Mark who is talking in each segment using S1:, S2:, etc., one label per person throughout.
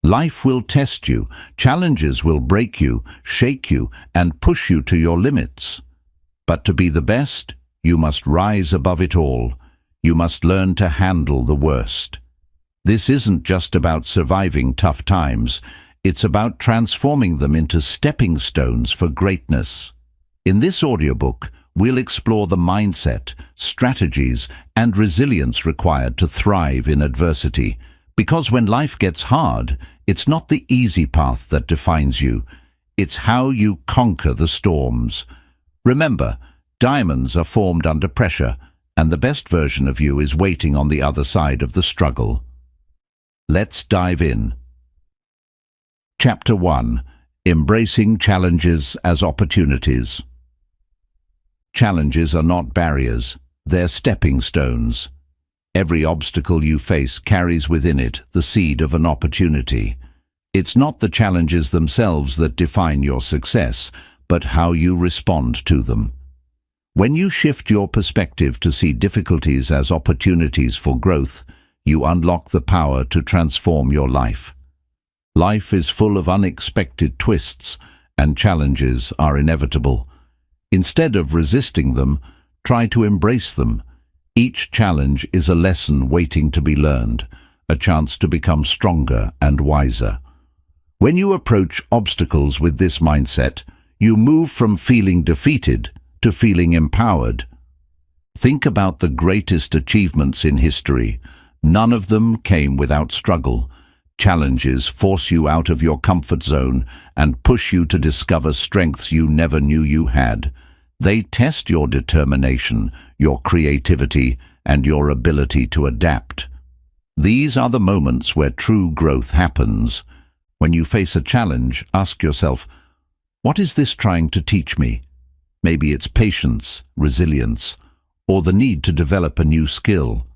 S1: Life will test you, challenges will break you, shake you, and push you to your limits. But to be the best, you must rise above it all. You must learn to handle the worst. This isn't just about surviving tough times, it's about transforming them into stepping stones for greatness. In this audiobook, we'll explore the mindset, strategies, and resilience required to thrive in adversity. Because when life gets hard, it's not the easy path that defines you. It's how you conquer the storms. Remember, diamonds are formed under pressure, and the best version of you is waiting on the other side of the struggle. Let's dive in. Chapter 1. Embracing Challenges as Opportunities. Challenges are not barriers, they're stepping stones. Every obstacle you face carries within it the seed of an opportunity. It's not the challenges themselves that define your success, but how you respond to them. When you shift your perspective to see difficulties as opportunities for growth, you unlock the power to transform your life. Life is full of unexpected twists, and challenges are inevitable. Instead of resisting them, try to embrace them. Each challenge is a lesson waiting to be learned, a chance to become stronger and wiser. When you approach obstacles with this mindset, you move from feeling defeated to feeling empowered. Think about the greatest achievements in history. None of them came without struggle. Challenges force you out of your comfort zone and push you to discover strengths you never knew you had. They test your determination, your creativity, and your ability to adapt. These are the moments where true growth happens. When you face a challenge, ask yourself, what is this trying to teach me? Maybe it's patience, resilience, or the need to develop a new skill.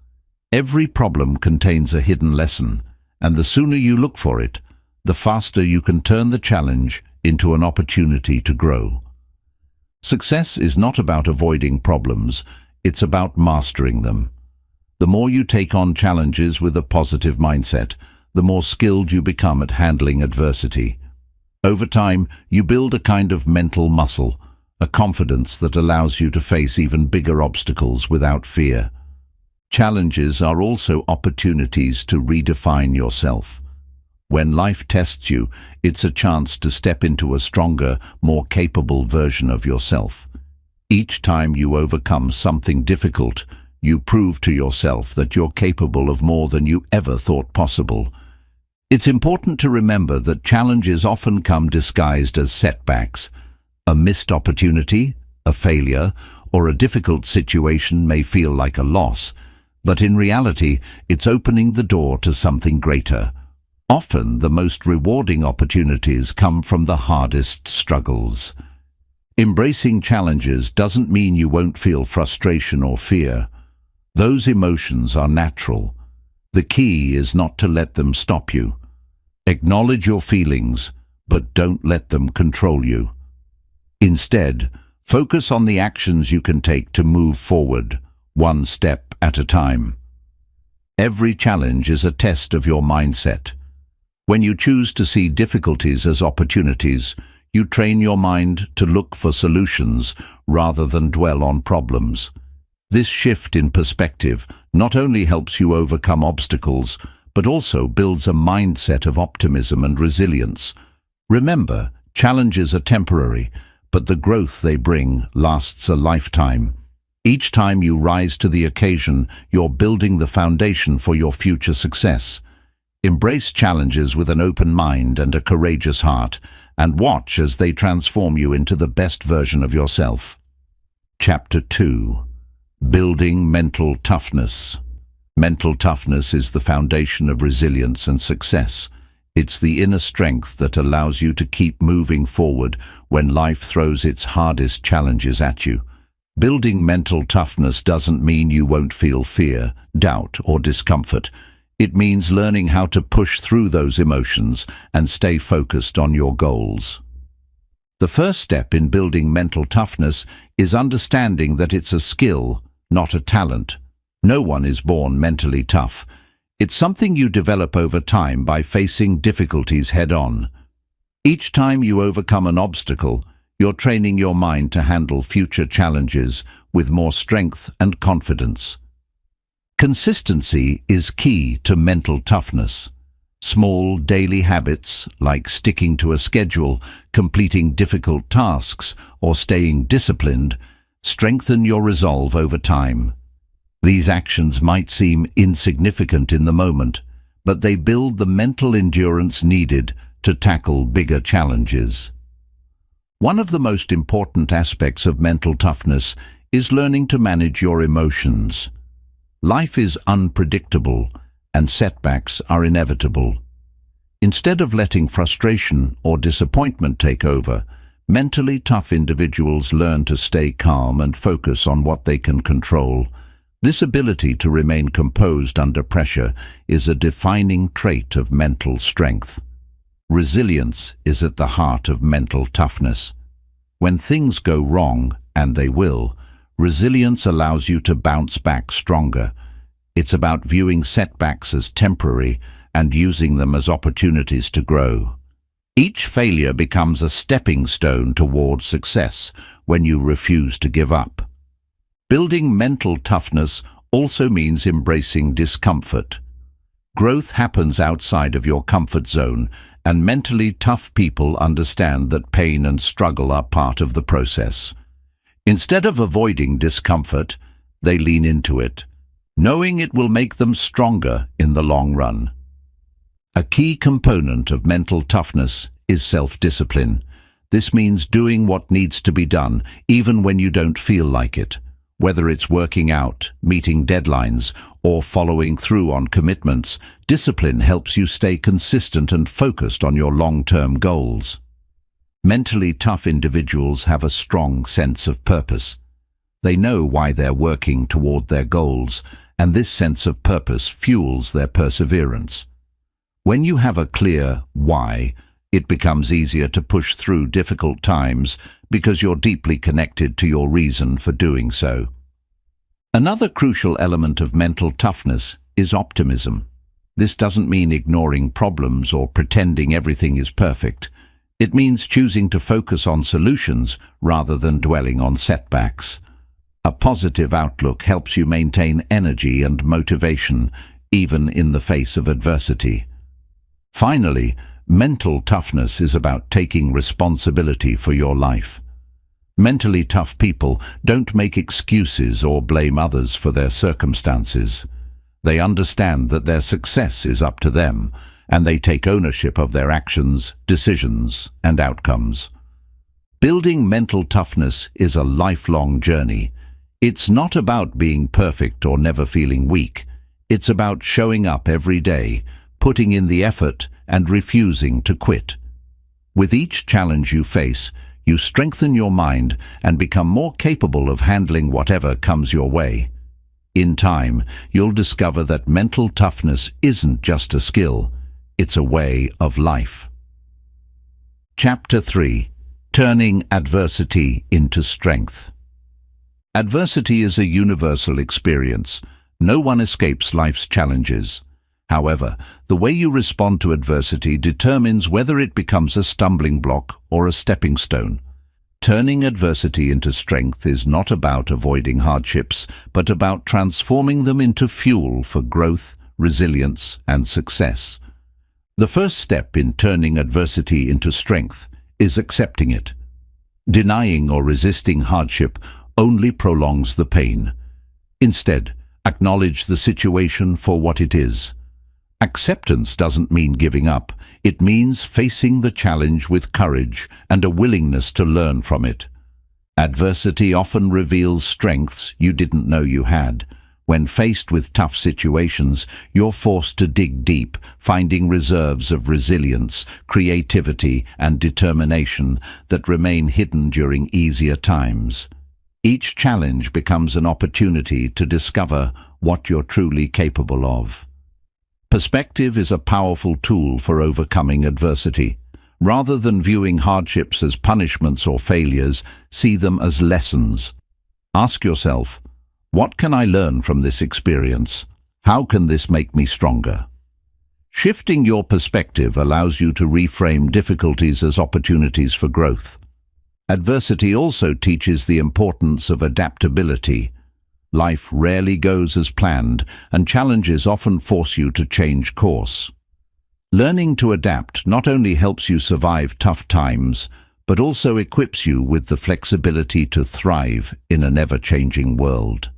S1: Every problem contains a hidden lesson, and the sooner you look for it, the faster you can turn the challenge into an opportunity to grow. Success is not about avoiding problems, it's about mastering them. The more you take on challenges with a positive mindset, the more skilled you become at handling adversity. Over time, you build a kind of mental muscle, a confidence that allows you to face even bigger obstacles without fear. Challenges are also opportunities to redefine yourself. When life tests you, it's a chance to step into a stronger, more capable version of yourself. Each time you overcome something difficult, you prove to yourself that you're capable of more than you ever thought possible. It's important to remember that challenges often come disguised as setbacks. A missed opportunity, a failure, or a difficult situation may feel like a loss, but in reality, it's opening the door to something greater. Often, the most rewarding opportunities come from the hardest struggles. Embracing challenges doesn't mean you won't feel frustration or fear. Those emotions are natural. The key is not to let them stop you. Acknowledge your feelings, but don't let them control you. Instead, focus on the actions you can take to move forward, one step at a time. Every challenge is a test of your mindset. When you choose to see difficulties as opportunities, you train your mind to look for solutions rather than dwell on problems. This shift in perspective not only helps you overcome obstacles, but also builds a mindset of optimism and resilience. Remember, challenges are temporary, but the growth they bring lasts a lifetime. Each time you rise to the occasion, you're building the foundation for your future success. Embrace challenges with an open mind and a courageous heart, and watch as they transform you into the best version of yourself. Chapter 2. Building Mental Toughness. Mental toughness is the foundation of resilience and success. It's the inner strength that allows you to keep moving forward when life throws its hardest challenges at you. Building mental toughness doesn't mean you won't feel fear, doubt, or discomfort. It means learning how to push through those emotions and stay focused on your goals. The first step in building mental toughness is understanding that it's a skill, not a talent. No one is born mentally tough. It's something you develop over time by facing difficulties head-on. Each time you overcome an obstacle, you're training your mind to handle future challenges with more strength and confidence. Consistency is key to mental toughness. Small daily habits, like sticking to a schedule, completing difficult tasks, or staying disciplined, strengthen your resolve over time. These actions might seem insignificant in the moment, but they build the mental endurance needed to tackle bigger challenges. One of the most important aspects of mental toughness is learning to manage your emotions. Life is unpredictable, and setbacks are inevitable. Instead of letting frustration or disappointment take over, mentally tough individuals learn to stay calm and focus on what they can control. This ability to remain composed under pressure is a defining trait of mental strength. Resilience is at the heart of mental toughness. When things go wrong, and they will, resilience allows you to bounce back stronger. It's about viewing setbacks as temporary and using them as opportunities to grow. Each failure becomes a stepping stone towards success when you refuse to give up. Building mental toughness also means embracing discomfort. Growth happens outside of your comfort zone, and mentally tough people understand that pain and struggle are part of the process. Instead of avoiding discomfort, they lean into it, knowing it will make them stronger in the long run. A key component of mental toughness is self-discipline. This means doing what needs to be done, even when you don't feel like it. Whether it's working out, meeting deadlines, or following through on commitments, discipline helps you stay consistent and focused on your long-term goals. Mentally tough individuals have a strong sense of purpose. They know why they're working toward their goals, and this sense of purpose fuels their perseverance. When you have a clear why, it becomes easier to push through difficult times because you're deeply connected to your reason for doing so. Another crucial element of mental toughness is optimism. This doesn't mean ignoring problems or pretending everything is perfect. It means choosing to focus on solutions rather than dwelling on setbacks. A positive outlook helps you maintain energy and motivation, even in the face of adversity. Finally, mental toughness is about taking responsibility for your life. Mentally tough people don't make excuses or blame others for their circumstances. They understand that their success is up to them, and they take ownership of their actions, decisions, and outcomes. Building mental toughness is a lifelong journey. It's not about being perfect or never feeling weak. It's about showing up every day, putting in the effort, and refusing to quit. With each challenge you face, you strengthen your mind and become more capable of handling whatever comes your way. In time, you'll discover that mental toughness isn't just a skill, it's a way of life. Chapter 3: Turning Adversity into Strength. Adversity is a universal experience. No one escapes life's challenges. However, the way you respond to adversity determines whether it becomes a stumbling block or a stepping stone. Turning adversity into strength is not about avoiding hardships, but about transforming them into fuel for growth, resilience, and success. The first step in turning adversity into strength is accepting it. Denying or resisting hardship only prolongs the pain. Instead, acknowledge the situation for what it is. Acceptance doesn't mean giving up. It means facing the challenge with courage and a willingness to learn from it. Adversity often reveals strengths you didn't know you had. When faced with tough situations, you're forced to dig deep, finding reserves of resilience, creativity, and determination that remain hidden during easier times. Each challenge becomes an opportunity to discover what you're truly capable of. Perspective is a powerful tool for overcoming adversity. Rather than viewing hardships as punishments or failures, see them as lessons. Ask yourself, what can I learn from this experience? How can this make me stronger? Shifting your perspective allows you to reframe difficulties as opportunities for growth. Adversity also teaches the importance of adaptability. Life rarely goes as planned, and challenges often force you to change course. Learning to adapt not only helps you survive tough times, but also equips you with the flexibility to thrive in an ever-changing world.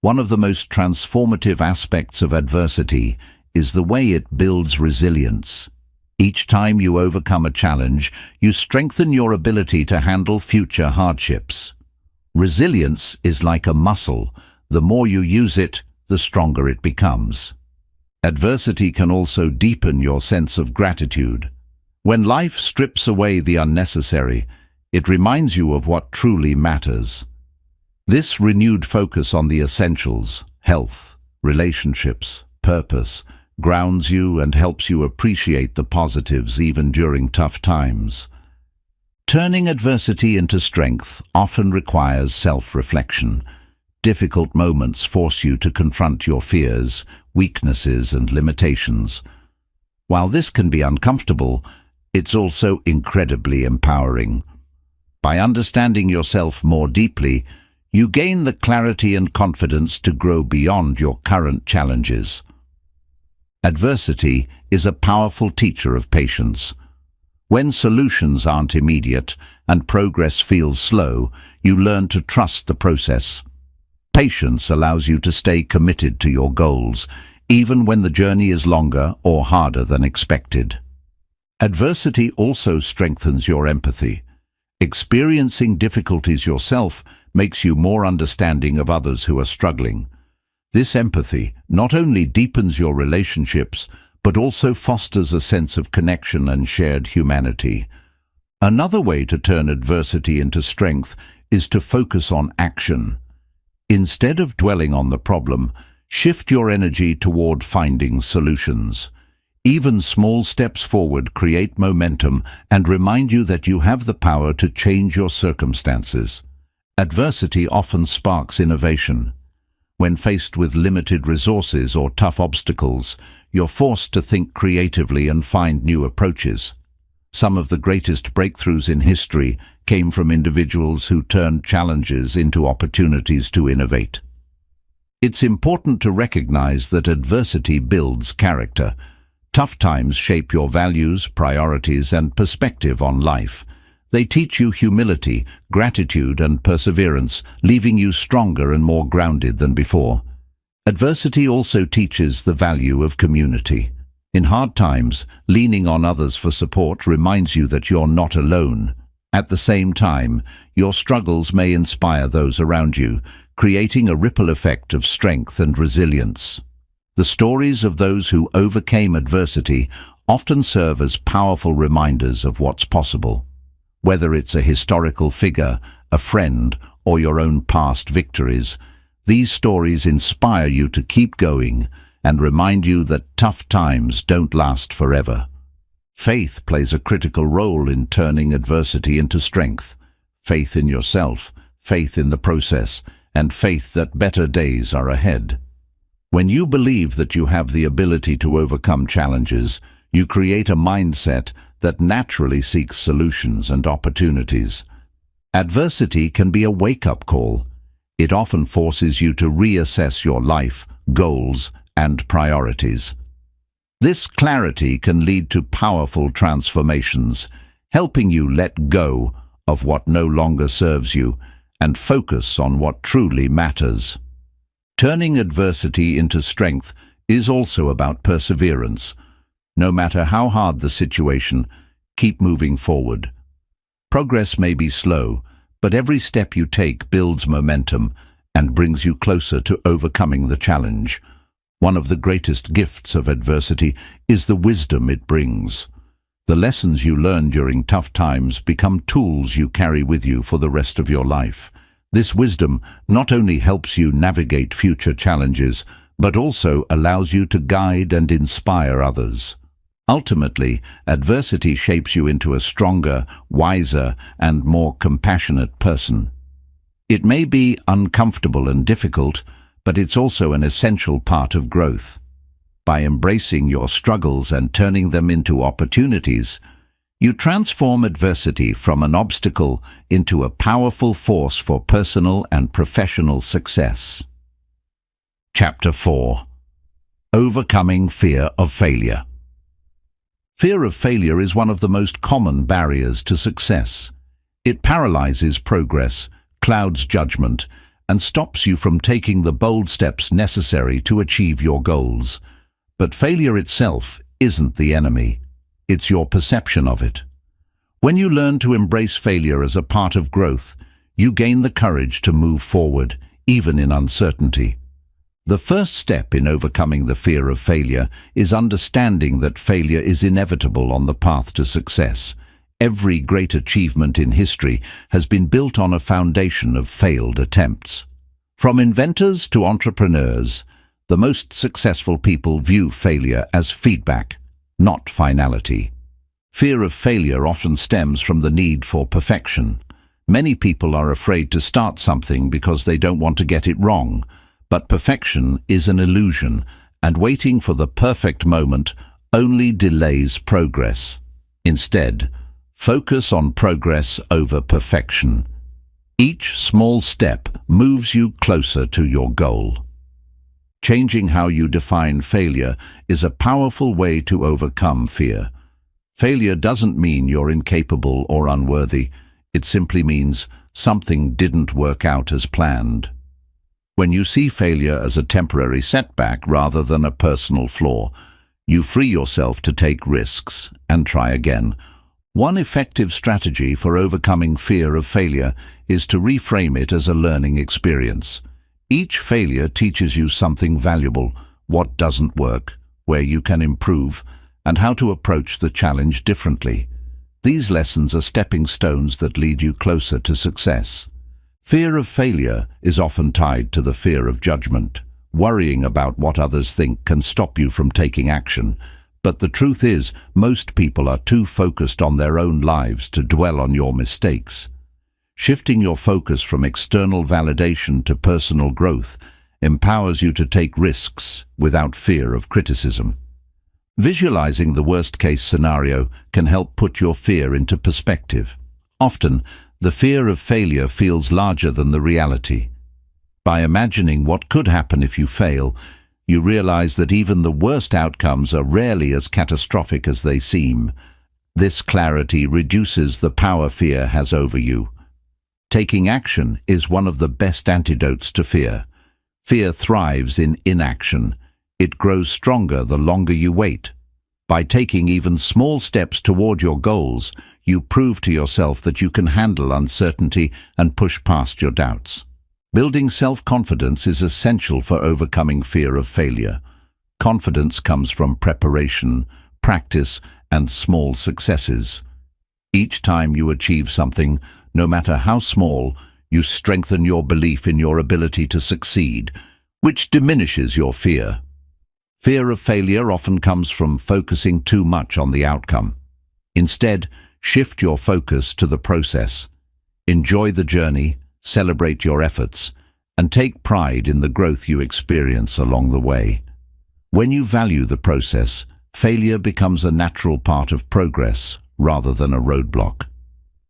S1: One of the most transformative aspects of adversity is the way it builds resilience. Each time you overcome a challenge, you strengthen your ability to handle future hardships. Resilience is like a muscle. The more you use it, the stronger it becomes. Adversity can also deepen your sense of gratitude. When life strips away the unnecessary, it reminds you of what truly matters. This renewed focus on the essentials, health, relationships, purpose, grounds you and helps you appreciate the positives even during tough times. Turning adversity into strength often requires self-reflection. Difficult moments force you to confront your fears, weaknesses, and limitations. While this can be uncomfortable, it's also incredibly empowering. By understanding yourself more deeply, you gain the clarity and confidence to grow beyond your current challenges. Adversity is a powerful teacher of patience. When solutions aren't immediate and progress feels slow, you learn to trust the process. Patience allows you to stay committed to your goals, even when the journey is longer or harder than expected. Adversity also strengthens your empathy. Experiencing difficulties yourself makes you more understanding of others who are struggling. This empathy not only deepens your relationships, but also fosters a sense of connection and shared humanity. Another way to turn adversity into strength is to focus on action. Instead of dwelling on the problem, shift your energy toward finding solutions. Even small steps forward create momentum and remind you that you have the power to change your circumstances. Adversity often sparks innovation. When faced with limited resources or tough obstacles, you're forced to think creatively and find new approaches. Some of the greatest breakthroughs in history came from individuals who turned challenges into opportunities to innovate. It's important to recognize that adversity builds character. Tough times shape your values, priorities, and perspective on life. They teach you humility, gratitude, and perseverance, leaving you stronger and more grounded than before. Adversity also teaches the value of community. In hard times, leaning on others for support reminds you that you're not alone. At the same time, your struggles may inspire those around you, creating a ripple effect of strength and resilience. The stories of those who overcame adversity often serve as powerful reminders of what's possible. Whether it's a historical figure, a friend, or your own past victories, these stories inspire you to keep going and remind you that tough times don't last forever. Faith plays a critical role in turning adversity into strength. Faith in yourself, faith in the process, and faith that better days are ahead. When you believe that you have the ability to overcome challenges, you create a mindset that naturally seeks solutions and opportunities. Adversity can be a wake-up call. It often forces you to reassess your life, goals, and priorities. This clarity can lead to powerful transformations, helping you let go of what no longer serves you and focus on what truly matters. Turning adversity into strength is also about perseverance. No matter how hard the situation, keep moving forward. Progress may be slow, but every step you take builds momentum and brings you closer to overcoming the challenge. One of the greatest gifts of adversity is the wisdom it brings. The lessons you learn during tough times become tools you carry with you for the rest of your life. This wisdom not only helps you navigate future challenges, but also allows you to guide and inspire others. Ultimately, adversity shapes you into a stronger, wiser, and more compassionate person. It may be uncomfortable and difficult, but it's also an essential part of growth. By embracing your struggles and turning them into opportunities, you transform adversity from an obstacle into a powerful force for personal and professional success. Chapter 4. Overcoming Fear of Failure. Fear of failure is one of the most common barriers to success. It paralyzes progress, clouds judgment, and stops you from taking the bold steps necessary to achieve your goals. But failure itself isn't the enemy. It's your perception of it. When you learn to embrace failure as a part of growth, you gain the courage to move forward, even in uncertainty. The first step in overcoming the fear of failure is understanding that failure is inevitable on the path to success. Every great achievement in history has been built on a foundation of failed attempts. From inventors to entrepreneurs, the most successful people view failure as feedback, not finality. Fear of failure often stems from the need for perfection. Many people are afraid to start something because they don't want to get it wrong. But perfection is an illusion, and waiting for the perfect moment only delays progress. Instead, focus on progress over perfection. Each small step moves you closer to your goal. Changing how you define failure is a powerful way to overcome fear. Failure doesn't mean you're incapable or unworthy. It simply means something didn't work out as planned. When you see failure as a temporary setback rather than a personal flaw, you free yourself to take risks and try again. One effective strategy for overcoming fear of failure is to reframe it as a learning experience. Each failure teaches you something valuable: what doesn't work, where you can improve, and how to approach the challenge differently. These lessons are stepping stones that lead you closer to success. Fear of failure is often tied to the fear of judgment. Worrying about what others think can stop you from taking action. But the truth is, most people are too focused on their own lives to dwell on your mistakes. Shifting your focus from external validation to personal growth empowers you to take risks without fear of criticism. Visualizing the worst-case scenario can help put your fear into perspective. Often, the fear of failure feels larger than the reality. By imagining what could happen if you fail, you realize that even the worst outcomes are rarely as catastrophic as they seem. This clarity reduces the power fear has over you. Taking action is one of the best antidotes to fear. Fear thrives in inaction. It grows stronger the longer you wait. By taking even small steps toward your goals, you prove to yourself that you can handle uncertainty and push past your doubts. Building self-confidence is essential for overcoming fear of failure. Confidence comes from preparation, practice, and small successes. Each time you achieve something, no matter how small, you strengthen your belief in your ability to succeed, which diminishes your fear. Fear of failure often comes from focusing too much on the outcome. Instead, shift your focus to the process. Enjoy the journey, celebrate your efforts, and take pride in the growth you experience along the way. When you value the process, failure becomes a natural part of progress rather than a roadblock.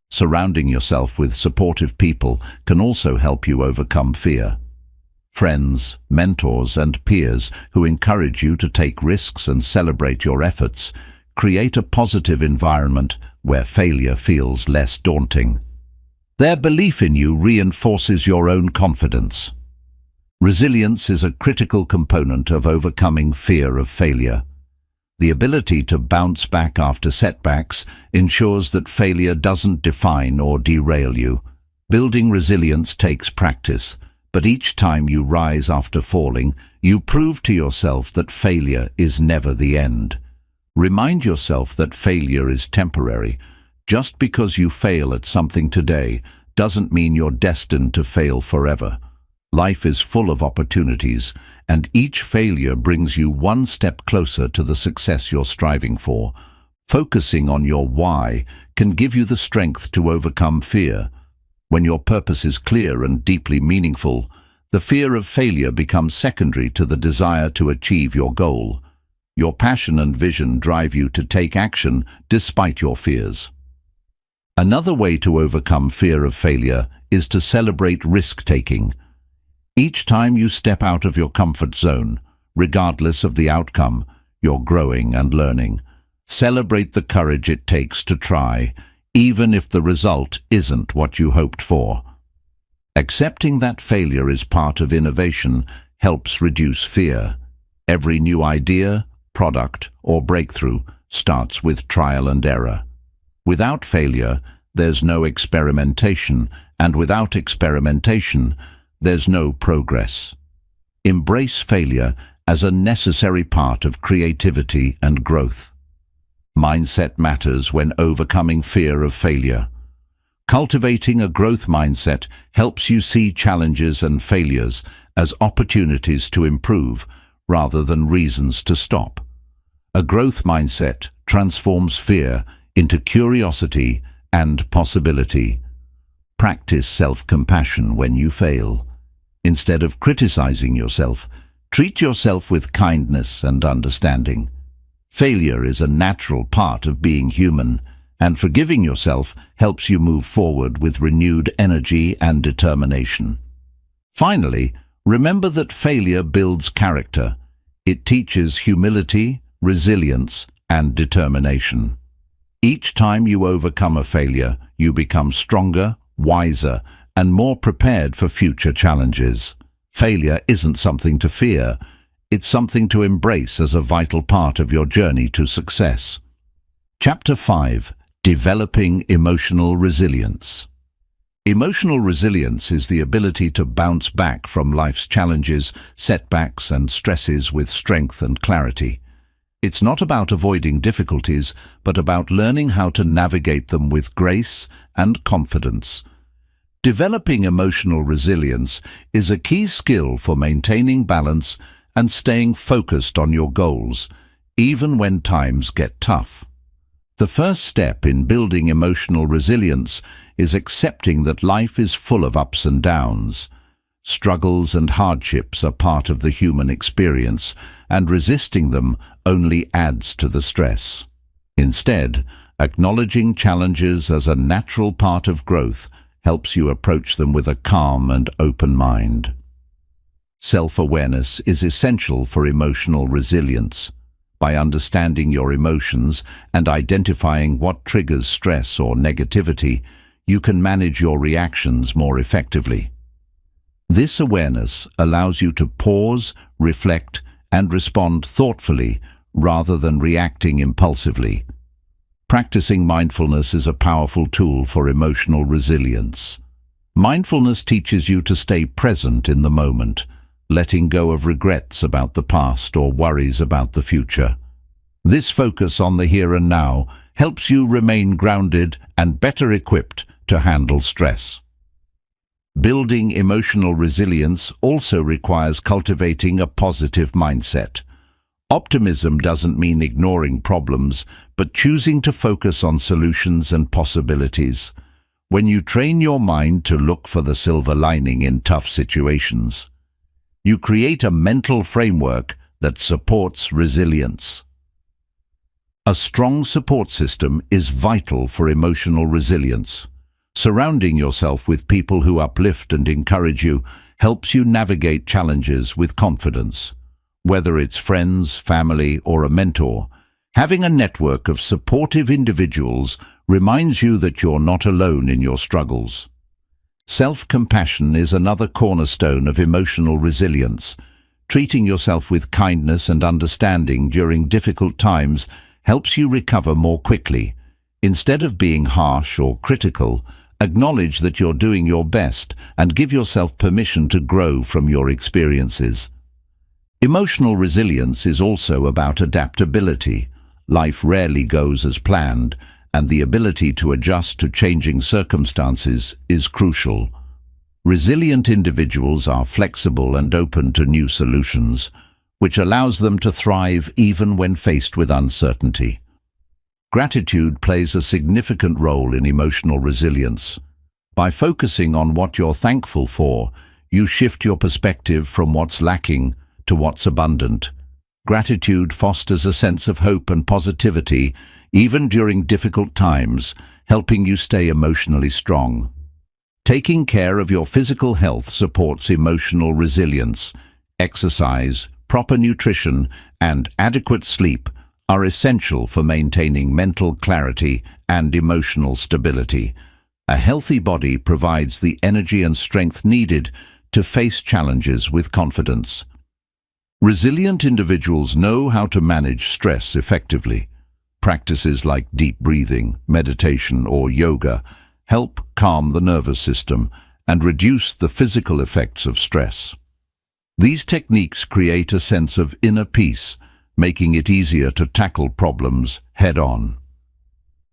S1: Surrounding yourself with supportive people can also help you overcome fear. Friends, mentors, and peers who encourage you to take risks and celebrate your efforts create a positive environment where failure feels less daunting. Their belief in you reinforces your own confidence. Resilience is a critical component of overcoming fear of failure. The ability to bounce back after setbacks ensures that failure doesn't define or derail you. Building resilience takes practice, but each time you rise after falling, you prove to yourself that failure is never the end. Remind yourself that failure is temporary. Just because you fail at something today doesn't mean you're destined to fail forever. Life is full of opportunities, and each failure brings you one step closer to the success you're striving for. Focusing on your why can give you the strength to overcome fear. When your purpose is clear and deeply meaningful, the fear of failure becomes secondary to the desire to achieve your goal. Your passion and vision drive you to take action despite your fears. Another way to overcome fear of failure is to celebrate risk-taking. Each time you step out of your comfort zone, regardless of the outcome, you're growing and learning. Celebrate the courage it takes to try, even if the result isn't what you hoped for. Accepting that failure is part of innovation helps reduce fear. Every new idea, product, or breakthrough starts with trial and error. Without failure, there's no experimentation, and without experimentation, there's no progress. Embrace failure as a necessary part of creativity and growth. Mindset matters when overcoming fear of failure. Cultivating a growth mindset helps you see challenges and failures as opportunities to improve rather than reasons to stop. A growth mindset transforms fear into curiosity and possibility. Practice self-compassion when you fail. Instead of criticizing yourself, treat yourself with kindness and understanding. Failure is a natural part of being human, and forgiving yourself helps you move forward with renewed energy and determination. Finally, remember that failure builds character. It teaches humility, resilience, and determination. Each time you overcome a failure, you become stronger, wiser, and more prepared for future challenges. Failure isn't something to fear. It's something to embrace as a vital part of your journey to success. Chapter 5. Developing Emotional Resilience. Emotional resilience is the ability to bounce back from life's challenges, setbacks, and stresses with strength and clarity. It's not about avoiding difficulties, but about learning how to navigate them with grace and confidence. Developing emotional resilience is a key skill for maintaining balance and staying focused on your goals, even when times get tough. The first step in building emotional resilience is accepting that life is full of ups and downs. Struggles and hardships are part of the human experience, and resisting them only adds to the stress. Instead, acknowledging challenges as a natural part of growth helps you approach them with a calm and open mind. Self-awareness is essential for emotional resilience. By understanding your emotions and identifying what triggers stress or negativity, you can manage your reactions more effectively. This awareness allows you to pause, reflect, and respond thoughtfully rather than reacting impulsively. Practicing mindfulness is a powerful tool for emotional resilience. Mindfulness teaches you to stay present in the moment, letting go of regrets about the past or worries about the future. This focus on the here and now helps you remain grounded and better equipped to handle stress. Building emotional resilience also requires cultivating a positive mindset. Optimism doesn't mean ignoring problems, but choosing to focus on solutions and possibilities. When you train your mind to look for the silver lining in tough situations, you create a mental framework that supports resilience. A strong support system is vital for emotional resilience. Surrounding yourself with people who uplift and encourage you helps you navigate challenges with confidence. Whether it's friends, family, or a mentor, having a network of supportive individuals reminds you that you're not alone in your struggles. Self-compassion is another cornerstone of emotional resilience. Treating yourself with kindness and understanding during difficult times helps you recover more quickly. Instead of being harsh or critical, acknowledge that you're doing your best and give yourself permission to grow from your experiences. Emotional resilience is also about adaptability. Life rarely goes as planned, and the ability to adjust to changing circumstances is crucial. Resilient individuals are flexible and open to new solutions, which allows them to thrive even when faced with uncertainty. Gratitude plays a significant role in emotional resilience. By focusing on what you're thankful for, You shift your perspective from what's lacking to what's abundant. Gratitude fosters a sense of hope and positivity, even during difficult times, helping you stay emotionally strong. Taking care of your physical health supports emotional resilience. Exercise, proper nutrition, and adequate sleep are essential for maintaining mental clarity and emotional stability. A healthy body provides the energy and strength needed to face challenges with confidence. Resilient individuals know how to manage stress effectively. Practices like deep breathing, meditation, or yoga help calm the nervous system and reduce the physical effects of stress. These techniques create a sense of inner peace, making it easier to tackle problems head-on.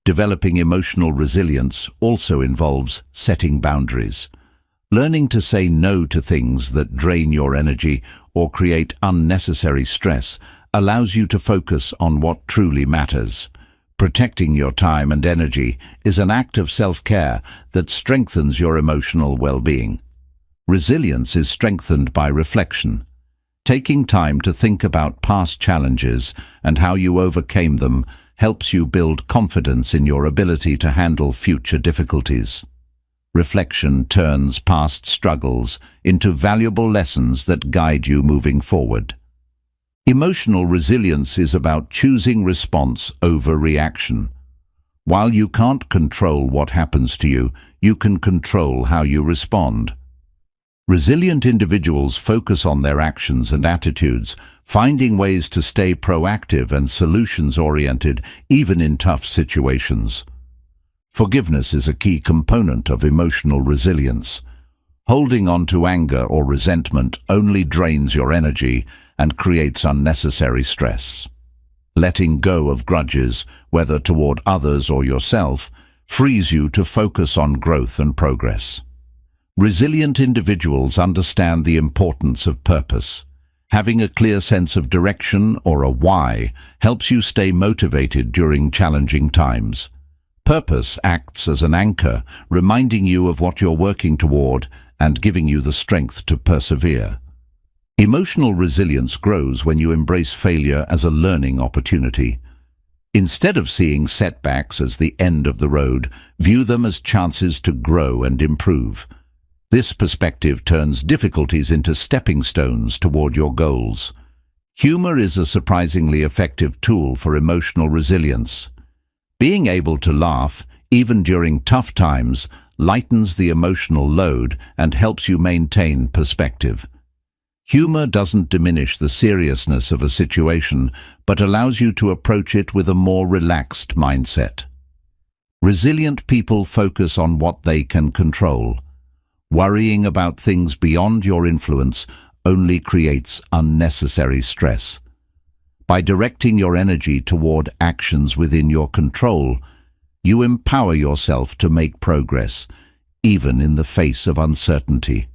S1: Developing emotional resilience also involves setting boundaries. Learning to say no to things that drain your energy or create unnecessary stress allows you to focus on what truly matters. Protecting your time and energy is an act of self-care that strengthens your emotional well-being. Resilience is strengthened by reflection. Taking time to think about past challenges and how you overcame them helps you build confidence in your ability to handle future difficulties. Reflection turns past struggles into valuable lessons that guide you moving forward. Emotional resilience is about choosing response over reaction. While you can't control what happens to you, you can control how you respond. Resilient individuals focus on their actions and attitudes, finding ways to stay proactive and solutions-oriented even in tough situations. Forgiveness is a key component of emotional resilience. Holding on to anger or resentment only drains your energy and creates unnecessary stress. Letting go of grudges, whether toward others or yourself, frees you to focus on growth and progress. Resilient individuals understand the importance of purpose. Having a clear sense of direction or a why helps you stay motivated during challenging times. Purpose acts as an anchor, reminding you of what you're working toward and giving you the strength to persevere. Emotional resilience grows when you embrace failure as a learning opportunity. Instead of seeing setbacks as the end of the road, view them as chances to grow and improve. This perspective turns difficulties into stepping stones toward your goals. Humor is a surprisingly effective tool for emotional resilience. Being able to laugh, even during tough times, lightens the emotional load and helps you maintain perspective. Humor doesn't diminish the seriousness of a situation, but allows you to approach it with a more relaxed mindset. Resilient people focus on what they can control. Worrying about things beyond your influence only creates unnecessary stress. By directing your energy toward actions within your control, you empower yourself to make progress, even in the face of uncertainty.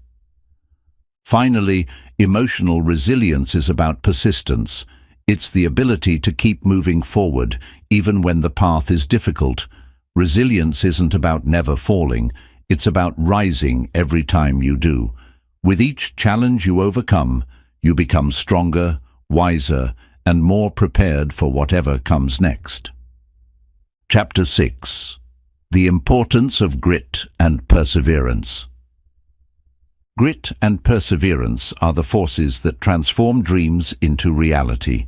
S1: Finally, emotional resilience is about persistence. It's the ability to keep moving forward, even when the path is difficult. Resilience isn't about never falling, it's about rising every time you do. With each challenge you overcome, you become stronger, wiser, and more prepared for whatever comes next. Chapter 6. The Importance of Grit and Perseverance. Grit and perseverance are the forces that transform dreams into reality.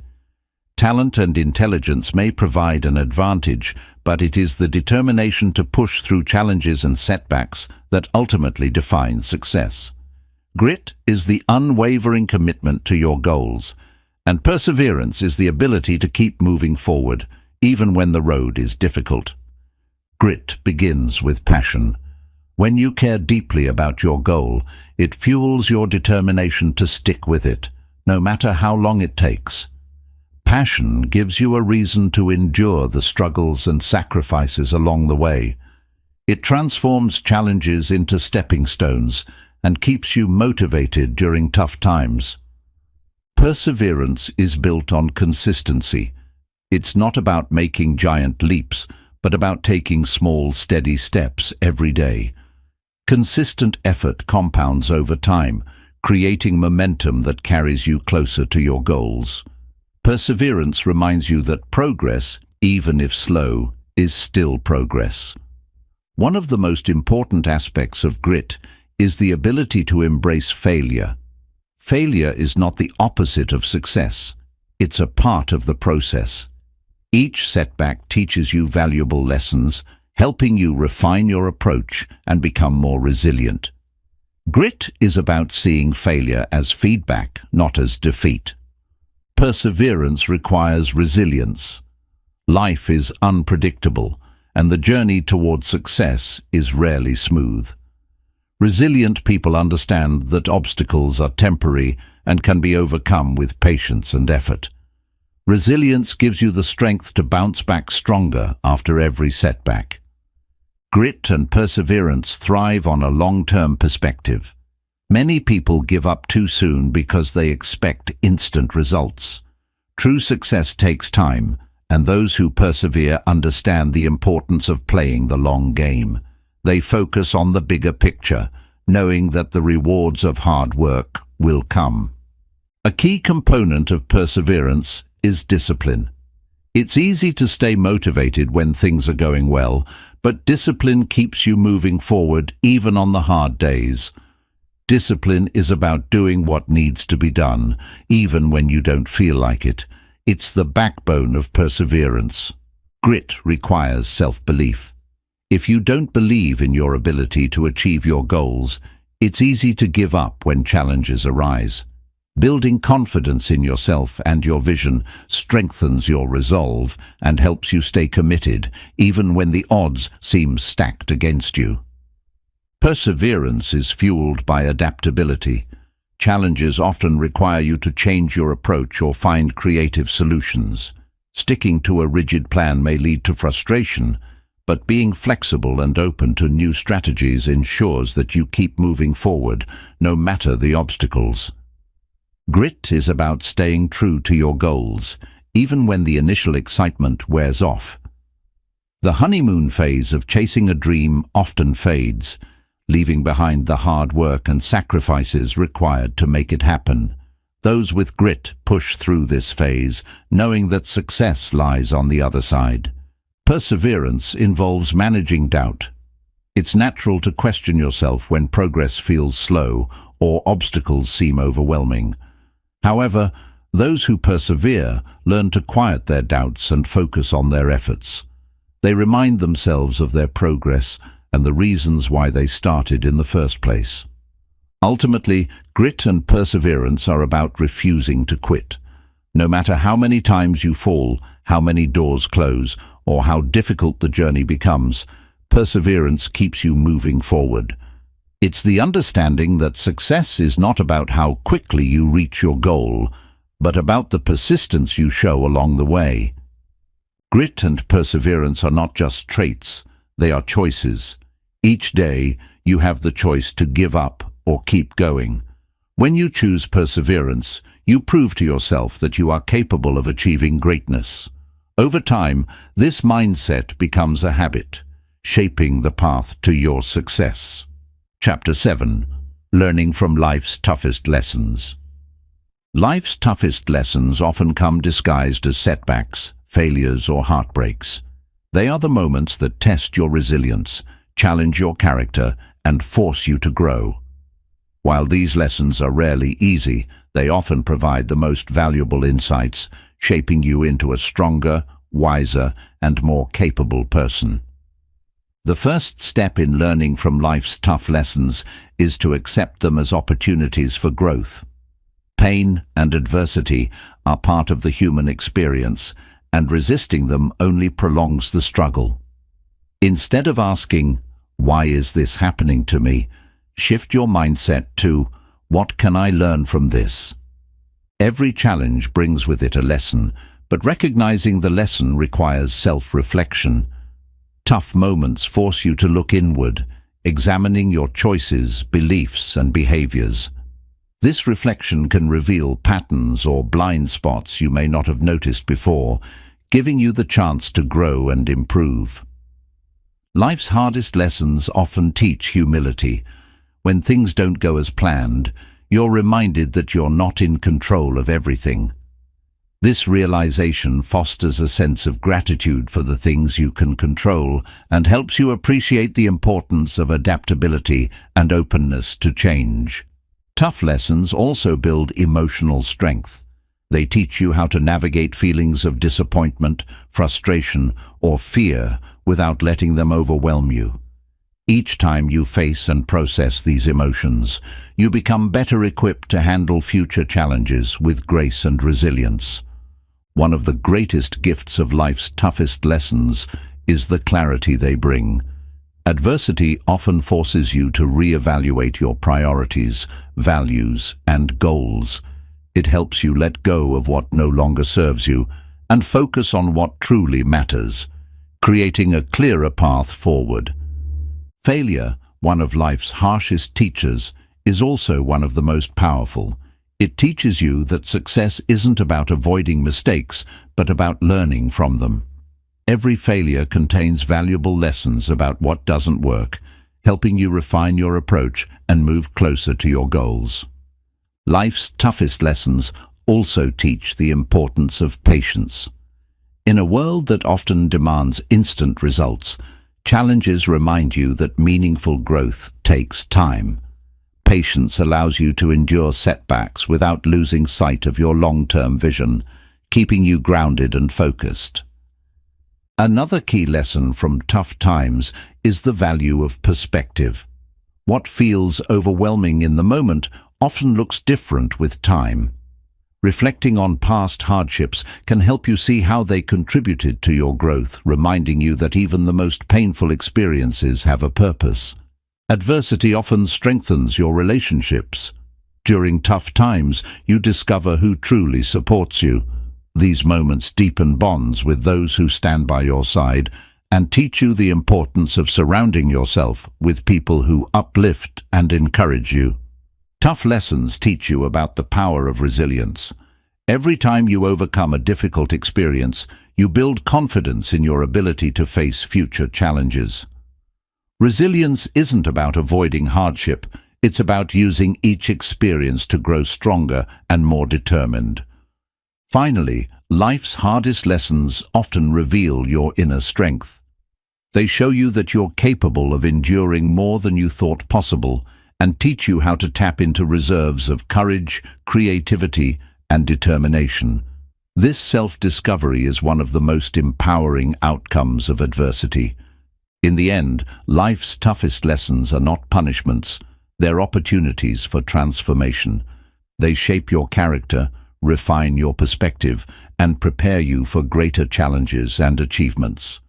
S1: Talent and intelligence may provide an advantage, but it is the determination to push through challenges and setbacks that ultimately defines success. Grit is the unwavering commitment to your goals, and perseverance is the ability to keep moving forward, even when the road is difficult. Grit begins with passion. When you care deeply about your goal, it fuels your determination to stick with it, no matter how long it takes. Passion gives you a reason to endure the struggles and sacrifices along the way. It transforms challenges into stepping stones and keeps you motivated during tough times. Perseverance is built on consistency. It's not about making giant leaps, but about taking small, steady steps every day. Consistent effort compounds over time, creating momentum that carries you closer to your goals. Perseverance reminds you that progress, even if slow, is still progress. One of the most important aspects of grit is the ability to embrace failure. Failure is not the opposite of success. It's a part of the process. Each setback teaches you valuable lessons, helping you refine your approach and become more resilient. Grit is about seeing failure as feedback, not as defeat. Perseverance requires resilience. Life is unpredictable, and the journey toward success is rarely smooth. Resilient people understand that obstacles are temporary and can be overcome with patience and effort. Resilience gives you the strength to bounce back stronger after every setback. Grit and perseverance thrive on a long-term perspective. Many people give up too soon because they expect instant results. True success takes time, and those who persevere understand the importance of playing the long game. They focus on the bigger picture, knowing that the rewards of hard work will come. A key component of perseverance is discipline. It's easy to stay motivated when things are going well, but discipline keeps you moving forward even on the hard days. Discipline is about doing what needs to be done, even when you don't feel like it. It's the backbone of perseverance. Grit requires self-belief. If you don't believe in your ability to achieve your goals, it's easy to give up when challenges arise. Building confidence in yourself and your vision strengthens your resolve and helps you stay committed even when the odds seem stacked against you. Perseverance is fueled by adaptability. Challenges often require you to change your approach or find creative solutions. Sticking to a rigid plan may lead to frustration, but being flexible and open to new strategies ensures that you keep moving forward, no matter the obstacles. Grit is about staying true to your goals, even when the initial excitement wears off. The honeymoon phase of chasing a dream often fades, leaving behind the hard work and sacrifices required to make it happen. Those with grit push through this phase, knowing that success lies on the other side. Perseverance involves managing doubt. It's natural to question yourself when progress feels slow or obstacles seem overwhelming. However, those who persevere learn to quiet their doubts and focus on their efforts. They remind themselves of their progress and the reasons why they started in the first place. Ultimately, grit and perseverance are about refusing to quit. No matter how many times you fall, how many doors close, or how difficult the journey becomes, perseverance keeps you moving forward. It's the understanding that success is not about how quickly you reach your goal, but about the persistence you show along the way. Grit and perseverance are not just traits, they are choices. Each day, you have the choice to give up or keep going. When you choose perseverance, you prove to yourself that you are capable of achieving greatness. Over time, this mindset becomes a habit, shaping the path to your success. Chapter 7. Learning from life's toughest lessons. Life's toughest lessons often come disguised as setbacks, failures, or heartbreaks. They are the moments that test your resilience, challenge your character, and force you to grow. While these lessons are rarely easy, they often provide the most valuable insights, shaping you into a stronger, wiser, and more capable person. The first step in learning from life's tough lessons is to accept them as opportunities for growth. Pain and adversity are part of the human experience, and resisting them only prolongs the struggle. Instead of asking, "Why is this happening to me?" shift your mindset to, "What can I learn from this?" Every challenge brings with it a lesson, but recognizing the lesson requires self-reflection. Tough moments force you to look inward, examining your choices, beliefs, and behaviors. This reflection can reveal patterns or blind spots you may not have noticed before, giving you the chance to grow and improve. Life's hardest lessons often teach humility. When things don't go as planned, you're reminded that you're not in control of everything. This realization fosters a sense of gratitude for the things you can control and helps you appreciate the importance of adaptability and openness to change. Tough lessons also build emotional strength. They teach you how to navigate feelings of disappointment, frustration, or fear without letting them overwhelm you. Each time you face and process these emotions, you become better equipped to handle future challenges with grace and resilience. One of the greatest gifts of life's toughest lessons is the clarity they bring. Adversity often forces you to reevaluate your priorities, values, and goals. It helps you let go of what no longer serves you and focus on what truly matters, creating a clearer path forward. Failure, one of life's harshest teachers, is also one of the most powerful. It teaches you that success isn't about avoiding mistakes, but about learning from them. Every failure contains valuable lessons about what doesn't work, helping you refine your approach and move closer to your goals. Life's toughest lessons also teach the importance of patience. In a world that often demands instant results, challenges remind you that meaningful growth takes time. Patience allows you to endure setbacks without losing sight of your long-term vision, keeping you grounded and focused. Another key lesson from tough times is the value of perspective. What feels overwhelming in the moment often looks different with time. Reflecting on past hardships can help you see how they contributed to your growth, reminding you that even the most painful experiences have a purpose. Adversity often strengthens your relationships. During tough times, you discover who truly supports you. These moments deepen bonds with those who stand by your side and teach you the importance of surrounding yourself with people who uplift and encourage you. Tough lessons teach you about the power of resilience. Every time you overcome a difficult experience, you build confidence in your ability to face future challenges. Resilience isn't about avoiding hardship, it's about using each experience to grow stronger and more determined. Finally, life's hardest lessons often reveal your inner strength. They show you that you're capable of enduring more than you thought possible and teach you how to tap into reserves of courage, creativity, and determination. This self-discovery is one of the most empowering outcomes of adversity. In the end, life's toughest lessons are not punishments, they're opportunities for transformation. They shape your character, refine your perspective, and prepare you for greater challenges and achievements.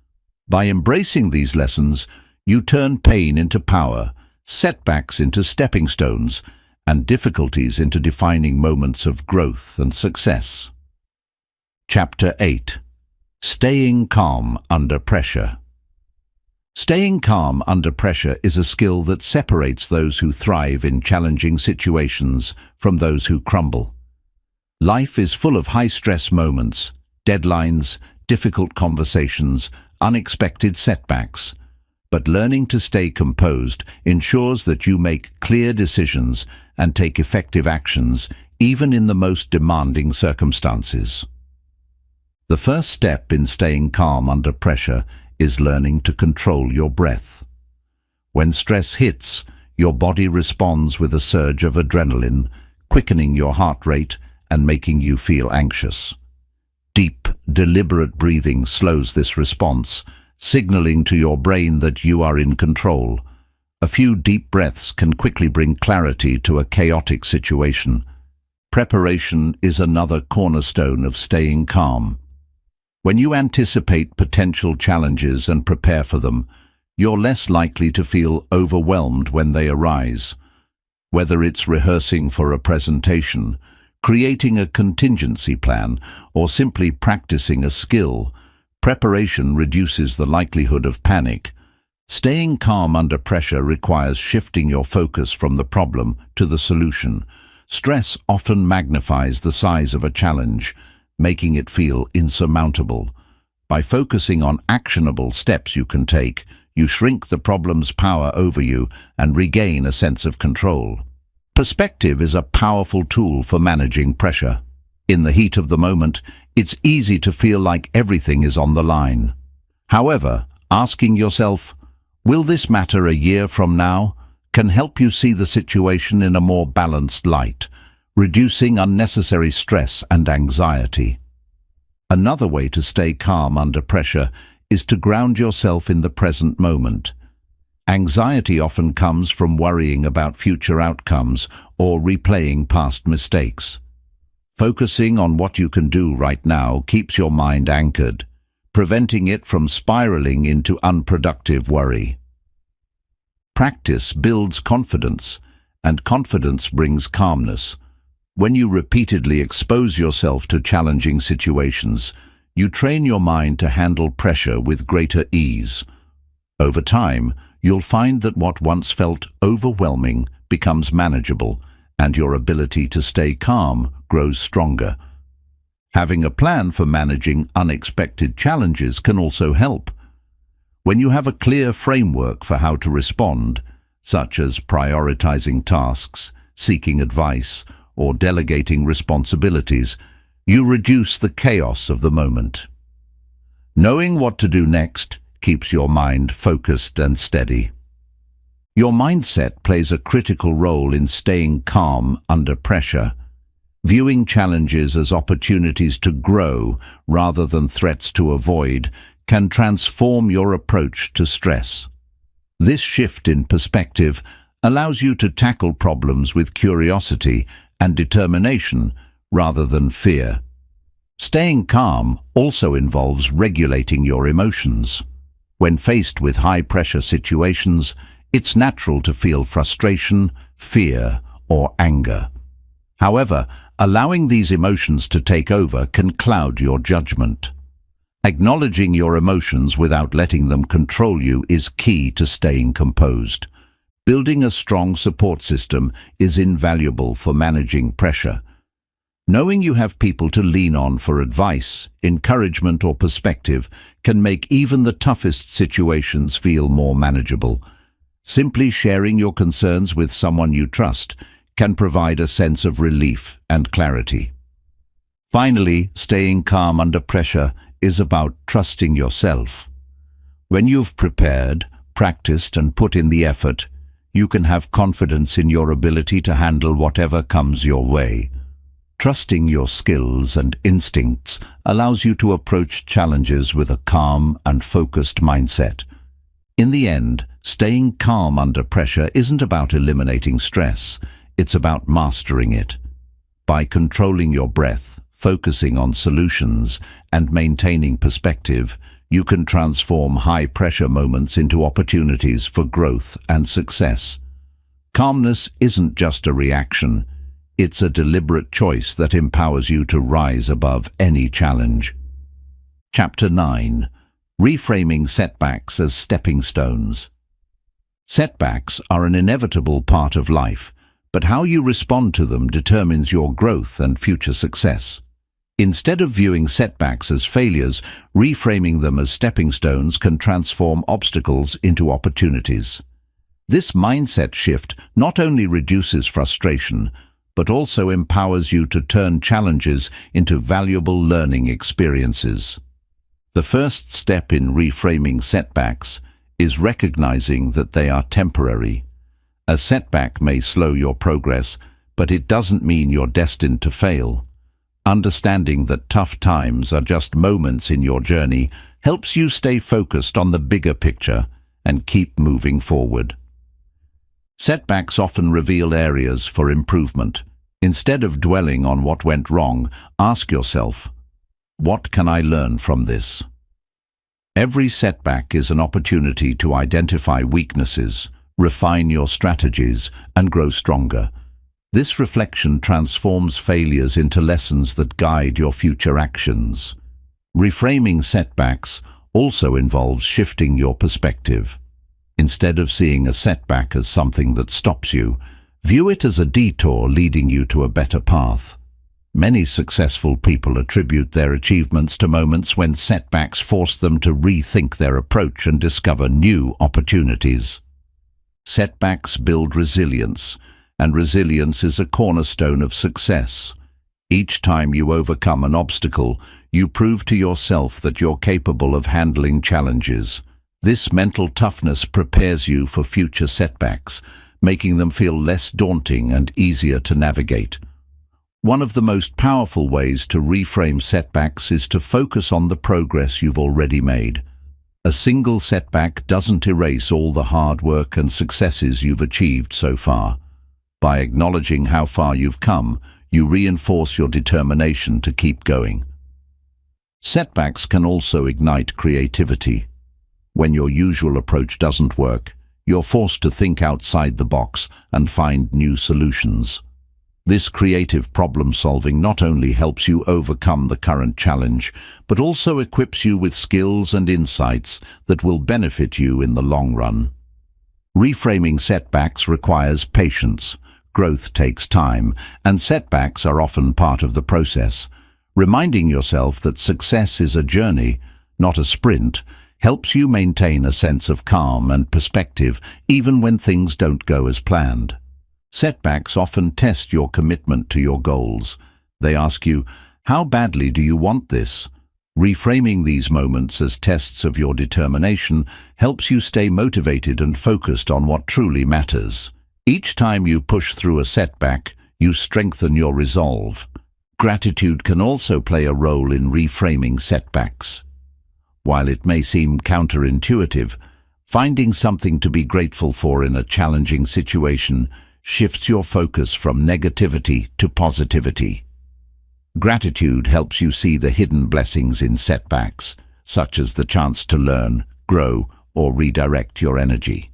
S1: By embracing these lessons, you turn pain into power, setbacks into stepping stones, and difficulties into defining moments of growth and success. Chapter 8. Staying calm under pressure. Staying calm under pressure is a skill that separates those who thrive in challenging situations from those who crumble. Life is full of high-stress moments, deadlines, difficult conversations, unexpected setbacks. But learning to stay composed ensures that you make clear decisions and take effective actions even in the most demanding circumstances. The first step in staying calm under pressure is learning to control your breath. When stress hits, your body responds with a surge of adrenaline, quickening your heart rate and making you feel anxious. Deep, deliberate breathing slows this response, signaling to your brain that you are in control. A few deep breaths can quickly bring clarity to a chaotic situation. Preparation is another cornerstone of staying calm. When you anticipate potential challenges and prepare for them, you're less likely to feel overwhelmed when they arise. Whether it's rehearsing for a presentation, creating a contingency plan, or simply practicing a skill, preparation reduces the likelihood of panic. Staying calm under pressure requires shifting your focus from the problem to the solution. Stress often magnifies the size of a challenge, making it feel insurmountable. By focusing on actionable steps you can take, you shrink the problem's power over you and regain a sense of control. Perspective is a powerful tool for managing pressure. In the heat of the moment, it's easy to feel like everything is on the line. However, asking yourself, "Will this matter a year from now?" can help you see the situation in a more balanced light, reducing unnecessary stress and anxiety. Another way to stay calm under pressure is to ground yourself in the present moment. Anxiety often comes from worrying about future outcomes or replaying past mistakes. Focusing on what you can do right now keeps your mind anchored, preventing it from spiraling into unproductive worry. Practice builds confidence, and confidence brings calmness. When you repeatedly expose yourself to challenging situations, you train your mind to handle pressure with greater ease. Over time, you'll find that what once felt overwhelming becomes manageable, and your ability to stay calm grows stronger. Having a plan for managing unexpected challenges can also help. When you have a clear framework for how to respond, such as prioritizing tasks, seeking advice, or delegating responsibilities, you reduce the chaos of the moment. Knowing what to do next keeps your mind focused and steady. Your mindset plays a critical role in staying calm under pressure. Viewing challenges as opportunities to grow rather than threats to avoid can transform your approach to stress. This shift in perspective allows you to tackle problems with curiosity and determination rather than fear. Staying calm also involves regulating your emotions. When faced with high-pressure situations, it's natural to feel frustration, fear, or anger. However, allowing these emotions to take over can cloud your judgment. Acknowledging your emotions without letting them control you is key to staying composed. Building a strong support system is invaluable for managing pressure. Knowing you have people to lean on for advice, encouragement, or perspective can make even the toughest situations feel more manageable. Simply sharing your concerns with someone you trust can provide a sense of relief and clarity. Finally, staying calm under pressure is about trusting yourself. When you've prepared, practiced, and put in the effort, you can have confidence in your ability to handle whatever comes your way. Trusting your skills and instincts allows you to approach challenges with a calm and focused mindset. In the end, staying calm under pressure isn't about eliminating stress, it's about mastering it. By controlling your breath, focusing on solutions, and maintaining perspective, you can transform high-pressure moments into opportunities for growth and success. Calmness isn't just a reaction, it's a deliberate choice that empowers you to rise above any challenge. Chapter 9. Reframing setbacks as stepping stones. Setbacks are an inevitable part of life, but how you respond to them determines your growth and future success. Instead of viewing setbacks as failures, reframing them as stepping stones can transform obstacles into opportunities. This mindset shift not only reduces frustration, but also empowers you to turn challenges into valuable learning experiences. The first step in reframing setbacks is recognizing that they are temporary. A setback may slow your progress, but it doesn't mean you're destined to fail. Understanding that tough times are just moments in your journey helps you stay focused on the bigger picture and keep moving forward. Setbacks often reveal areas for improvement. Instead of dwelling on what went wrong, ask yourself, what can I learn from this? Every setback is an opportunity to identify weaknesses, refine your strategies, and grow stronger. This reflection transforms failures into lessons that guide your future actions. Reframing setbacks also involves shifting your perspective. Instead of seeing a setback as something that stops you, view it as a detour leading you to a better path. Many successful people attribute their achievements to moments when setbacks force them to rethink their approach and discover new opportunities. Setbacks build resilience, and resilience is a cornerstone of success. Each time you overcome an obstacle, you prove to yourself that you're capable of handling challenges. This mental toughness prepares you for future setbacks, making them feel less daunting and easier to navigate. One of the most powerful ways to reframe setbacks is to focus on the progress you've already made. A single setback doesn't erase all the hard work and successes you've achieved so far. By acknowledging how far you've come, you reinforce your determination to keep going. Setbacks can also ignite creativity. When your usual approach doesn't work, you're forced to think outside the box and find new solutions. This creative problem-solving not only helps you overcome the current challenge, but also equips you with skills and insights that will benefit you in the long run. Reframing setbacks requires patience. Growth takes time, and setbacks are often part of the process. Reminding yourself that success is a journey, not a sprint, helps you maintain a sense of calm and perspective even when things don't go as planned. Setbacks often test your commitment to your goals. They ask you, how badly do you want this? Reframing these moments as tests of your determination helps you stay motivated and focused on what truly matters. Each time you push through a setback, you strengthen your resolve. Gratitude can also play a role in reframing setbacks. While it may seem counterintuitive, finding something to be grateful for in a challenging situation shifts your focus from negativity to positivity. Gratitude helps you see the hidden blessings in setbacks, such as the chance to learn, grow, or redirect your energy.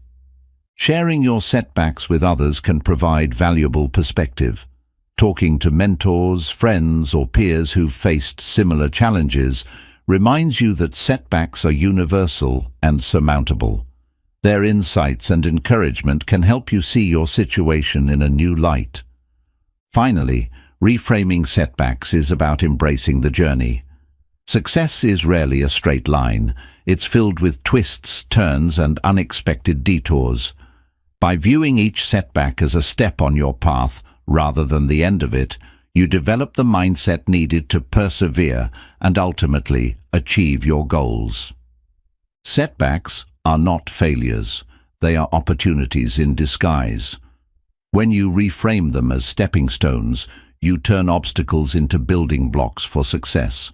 S1: Sharing your setbacks with others can provide valuable perspective. Talking to mentors, friends, or peers who've faced similar challenges reminds you that setbacks are universal and surmountable. Their insights and encouragement can help you see your situation in a new light. Finally, reframing setbacks is about embracing the journey. Success is rarely a straight line. It's filled with twists, turns, and unexpected detours. By viewing each setback as a step on your path rather than the end of it, you develop the mindset needed to persevere and ultimately achieve your goals. Setbacks are not failures. They are opportunities in disguise. When you reframe them as stepping stones, you turn obstacles into building blocks for success.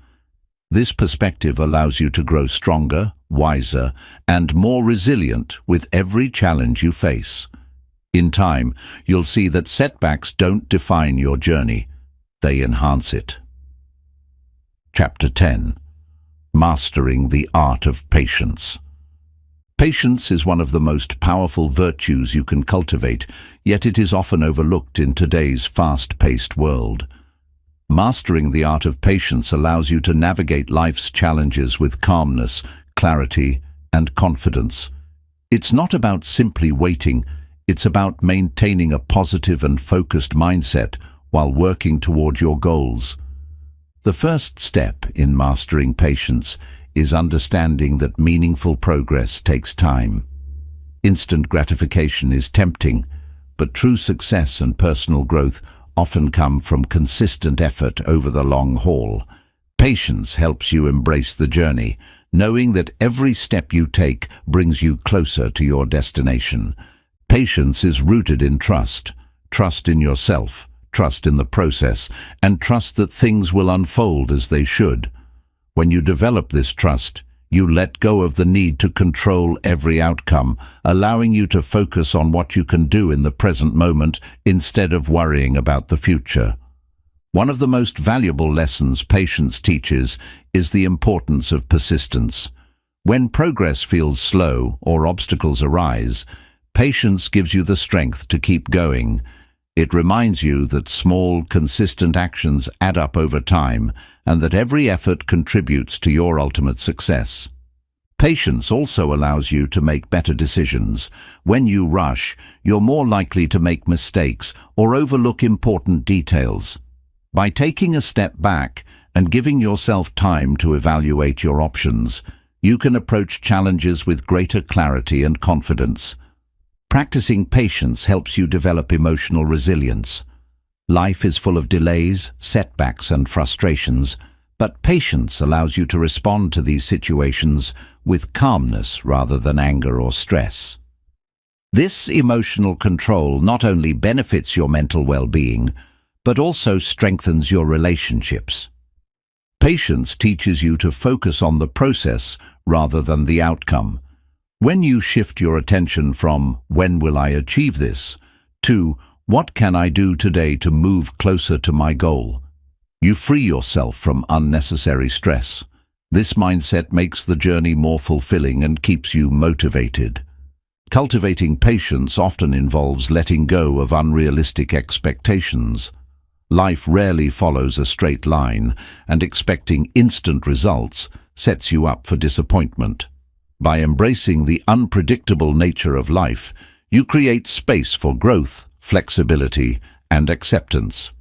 S1: This perspective allows you to grow stronger, wiser, and more resilient with every challenge you face. In time, you'll see that setbacks don't define your journey. They enhance it. Chapter 10. Mastering the Art of Patience. Patience is one of the most powerful virtues you can cultivate, yet it is often overlooked in today's fast-paced world. Mastering the art of patience allows you to navigate life's challenges with calmness, clarity, and confidence. It's not about simply waiting, it's about maintaining a positive and focused mindset while working toward your goals. The first step in mastering patience is understanding that meaningful progress takes time. Instant gratification is tempting, but true success and personal growth often come from consistent effort over the long haul. Patience helps you embrace the journey, knowing that every step you take brings you closer to your destination. Patience is rooted in trust. Trust in yourself, trust in the process, and trust that things will unfold as they should. When you develop this trust, you let go of the need to control every outcome, allowing you to focus on what you can do in the present moment instead of worrying about the future. One of the most valuable lessons patience teaches is the importance of persistence. When progress feels slow or obstacles arise, patience gives you the strength to keep going. It reminds you that small, consistent actions add up over time and that every effort contributes to your ultimate success. Patience also allows you to make better decisions. When you rush, you're more likely to make mistakes or overlook important details. By taking a step back and giving yourself time to evaluate your options, you can approach challenges with greater clarity and confidence. Practicing patience helps you develop emotional resilience. Life is full of delays, setbacks, and frustrations, but patience allows you to respond to these situations with calmness rather than anger or stress. This emotional control not only benefits your mental well-being, but also strengthens your relationships. Patience teaches you to focus on the process rather than the outcome. When you shift your attention from "when will I achieve this" to "what can I do today to move closer to my goal," you free yourself from unnecessary stress. This mindset makes the journey more fulfilling and keeps you motivated. Cultivating patience often involves letting go of unrealistic expectations. Life rarely follows a straight line, and expecting instant results sets you up for disappointment. By embracing the unpredictable nature of life, you create space for growth, flexibility, and acceptance.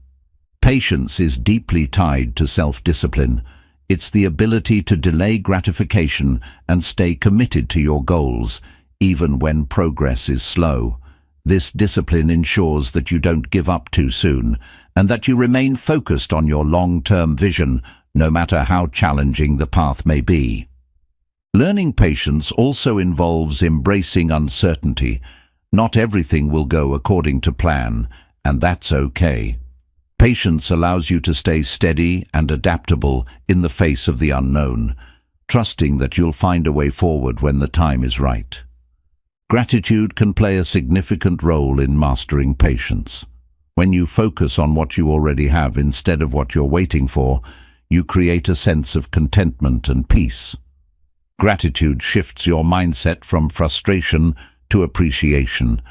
S1: Patience is deeply tied to self-discipline. It's the ability to delay gratification and stay committed to your goals, even when progress is slow. This discipline ensures that you don't give up too soon, and that you remain focused on your long-term vision, no matter how challenging the path may be. Learning patience also involves embracing uncertainty. Not everything will go according to plan, and that's okay. Patience allows you to stay steady and adaptable in the face of the unknown, trusting that you'll find a way forward when the time is right. Gratitude can play a significant role in mastering patience. When you focus on what you already have instead of what you're waiting for, you create a sense of contentment and peace. Gratitude shifts your mindset from frustration to appreciation,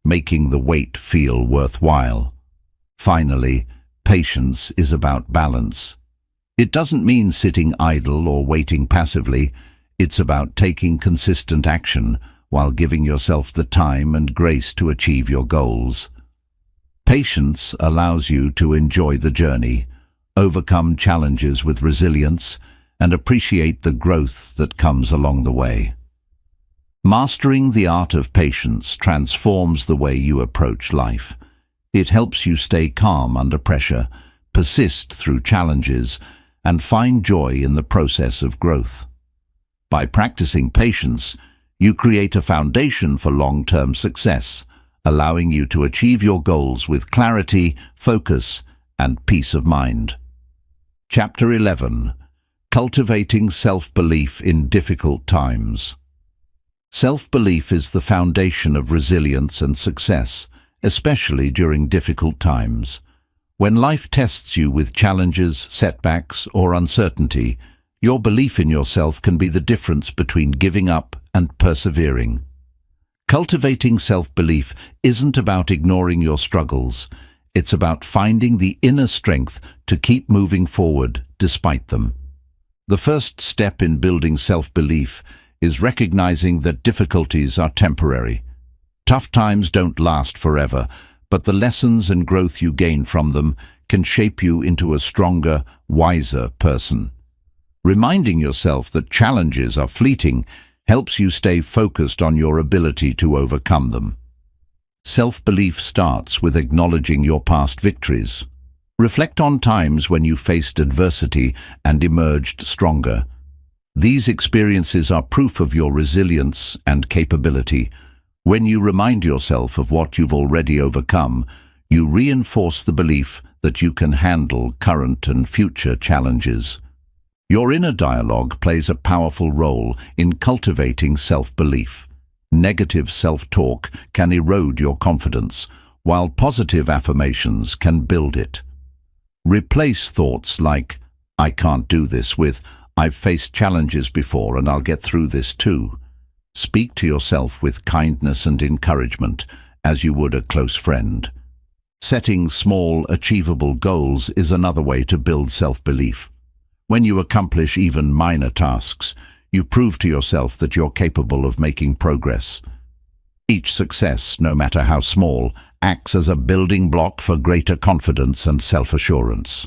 S1: making the wait feel worthwhile. Finally, patience is about balance. It doesn't mean sitting idle or waiting passively. It's about taking consistent action while giving yourself the time and grace to achieve your goals. Patience allows you to enjoy the journey, overcome challenges with resilience, and appreciate the growth that comes along the way. Mastering the art of patience transforms the way you approach life. It helps you stay calm under pressure, persist through challenges, and find joy in the process of growth. By practicing patience, you create a foundation for long-term success, allowing you to achieve your goals with clarity, focus, and peace of mind. Chapter 11. Cultivating Self-Belief in Difficult Times. Self-belief is the foundation of resilience and success, especially during difficult times. When life tests you with challenges, setbacks, or uncertainty, your belief in yourself can be the difference between giving up and persevering. Cultivating self-belief isn't about ignoring your struggles. It's about finding the inner strength to keep moving forward despite them. The first step in building self-belief is recognizing that difficulties are temporary. Tough times don't last forever, but the lessons and growth you gain from them can shape you into a stronger, wiser person. Reminding yourself that challenges are fleeting helps you stay focused on your ability to overcome them. Self-belief starts with acknowledging your past victories. Reflect on times when you faced adversity and emerged stronger. These experiences are proof of your resilience and capability. When you remind yourself of what you've already overcome, you reinforce the belief that you can handle current and future challenges. Your inner dialogue plays a powerful role in cultivating self-belief. Negative self-talk can erode your confidence, while positive affirmations can build it. Replace thoughts like, "I can't do this," with, "I've faced challenges before and I'll get through this too." Speak to yourself with kindness and encouragement, as you would a close friend. Setting small, achievable goals is another way to build self-belief. When you accomplish even minor tasks, you prove to yourself that you're capable of making progress. Each success, no matter how small, acts as a building block for greater confidence and self-assurance.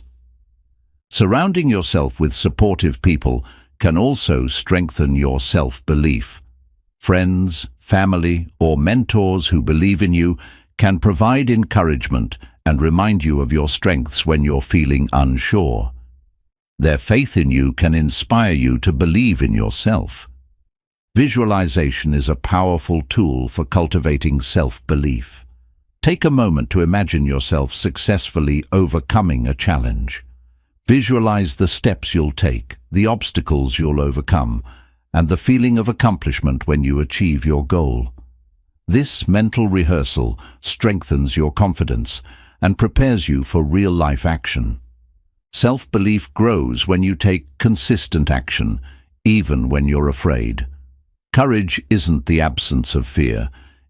S1: Surrounding yourself with supportive people can also strengthen your self-belief. Friends, family, or mentors who believe in you can provide encouragement and remind you of your strengths when you're feeling unsure. Their faith in you can inspire you to believe in yourself. Visualization is a powerful tool for cultivating self-belief. Take a moment to imagine yourself successfully overcoming a challenge. Visualize the steps you'll take, the obstacles you'll overcome, and the feeling of accomplishment when you achieve your goal. This mental rehearsal strengthens your confidence and prepares you for real-life action. Self-belief grows when you take consistent action, even when you're afraid. Courage isn't the absence of fear,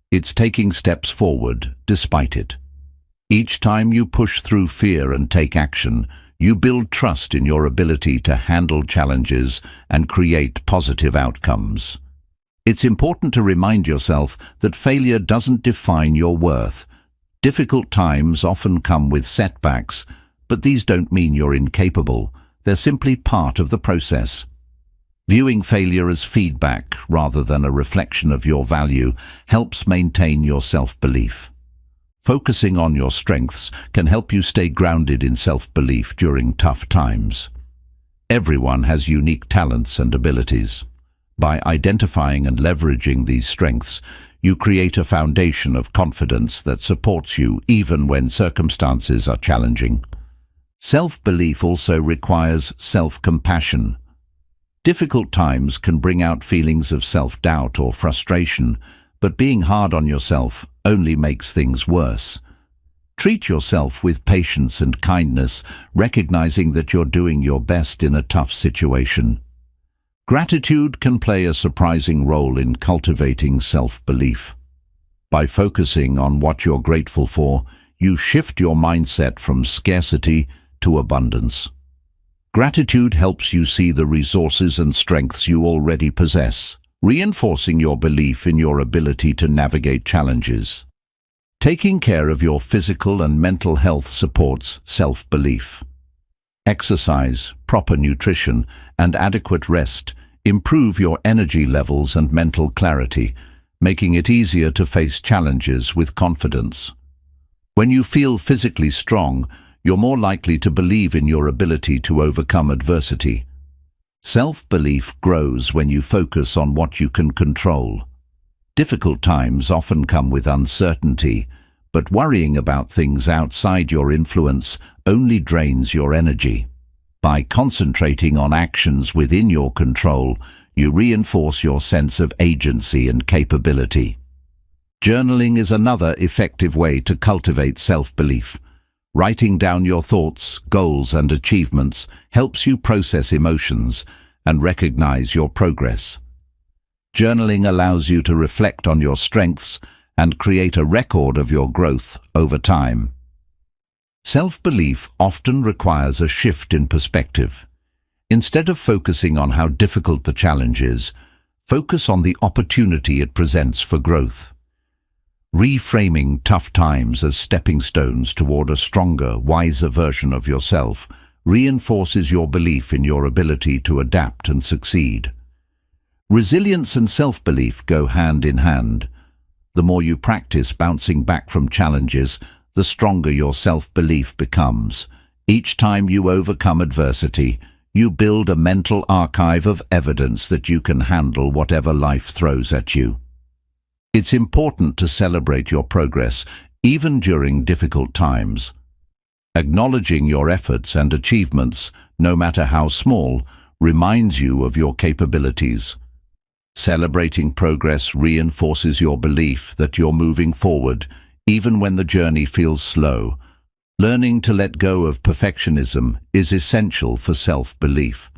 S1: it's taking steps forward despite it. Each time you push through fear and take action, you build trust in your ability to handle challenges and create positive outcomes. It's important to remind yourself that failure doesn't define your worth. Difficult times often come with setbacks, but these don't mean you're incapable. They're simply part of the process. Viewing failure as feedback rather than a reflection of your value helps maintain your self-belief. Focusing on your strengths can help you stay grounded in self-belief during tough times. Everyone has unique talents and abilities. By identifying and leveraging these strengths, you create a foundation of confidence that supports you even when circumstances are challenging. Self-belief also requires self-compassion. Difficult times can bring out feelings of self-doubt or frustration, but being hard on yourself only makes things worse. Treat yourself with patience and kindness, recognizing that you're doing your best in a tough situation. Gratitude can play a surprising role in cultivating self-belief. By focusing on what you're grateful for, you shift your mindset from scarcity to abundance. Gratitude helps you see the resources and strengths you already possess, reinforcing your belief in your ability to navigate challenges. Taking care of your physical and mental health supports self-belief. Exercise, proper nutrition, and adequate rest improve your energy levels and mental clarity, making it easier to face challenges with confidence. When you feel physically strong, you're more likely to believe in your ability to overcome adversity. Self-belief grows when you focus on what you can control. Difficult times often come with uncertainty, but worrying about things outside your influence only drains your energy. By concentrating on actions within your control, you reinforce your sense of agency and capability. Journaling is another effective way to cultivate self-belief. Writing down your thoughts, goals, and achievements helps you process emotions and recognize your progress. Journaling allows you to reflect on your strengths and create a record of your growth over time. Self-belief often requires a shift in perspective. Instead of focusing on how difficult the challenge is, focus on the opportunity it presents for growth. Reframing tough times as stepping stones toward a stronger, wiser version of yourself reinforces your belief in your ability to adapt and succeed. Resilience and self-belief go hand in hand. The more you practice bouncing back from challenges, the stronger your self-belief becomes. Each time you overcome adversity, you build a mental archive of evidence that you can handle whatever life throws at you. It's important to celebrate your progress, even during difficult times. Acknowledging your efforts and achievements, no matter how small, reminds you of your capabilities. Celebrating progress reinforces your belief that you're moving forward, even when the journey feels slow. Learning to let go of perfectionism is essential for self-belief.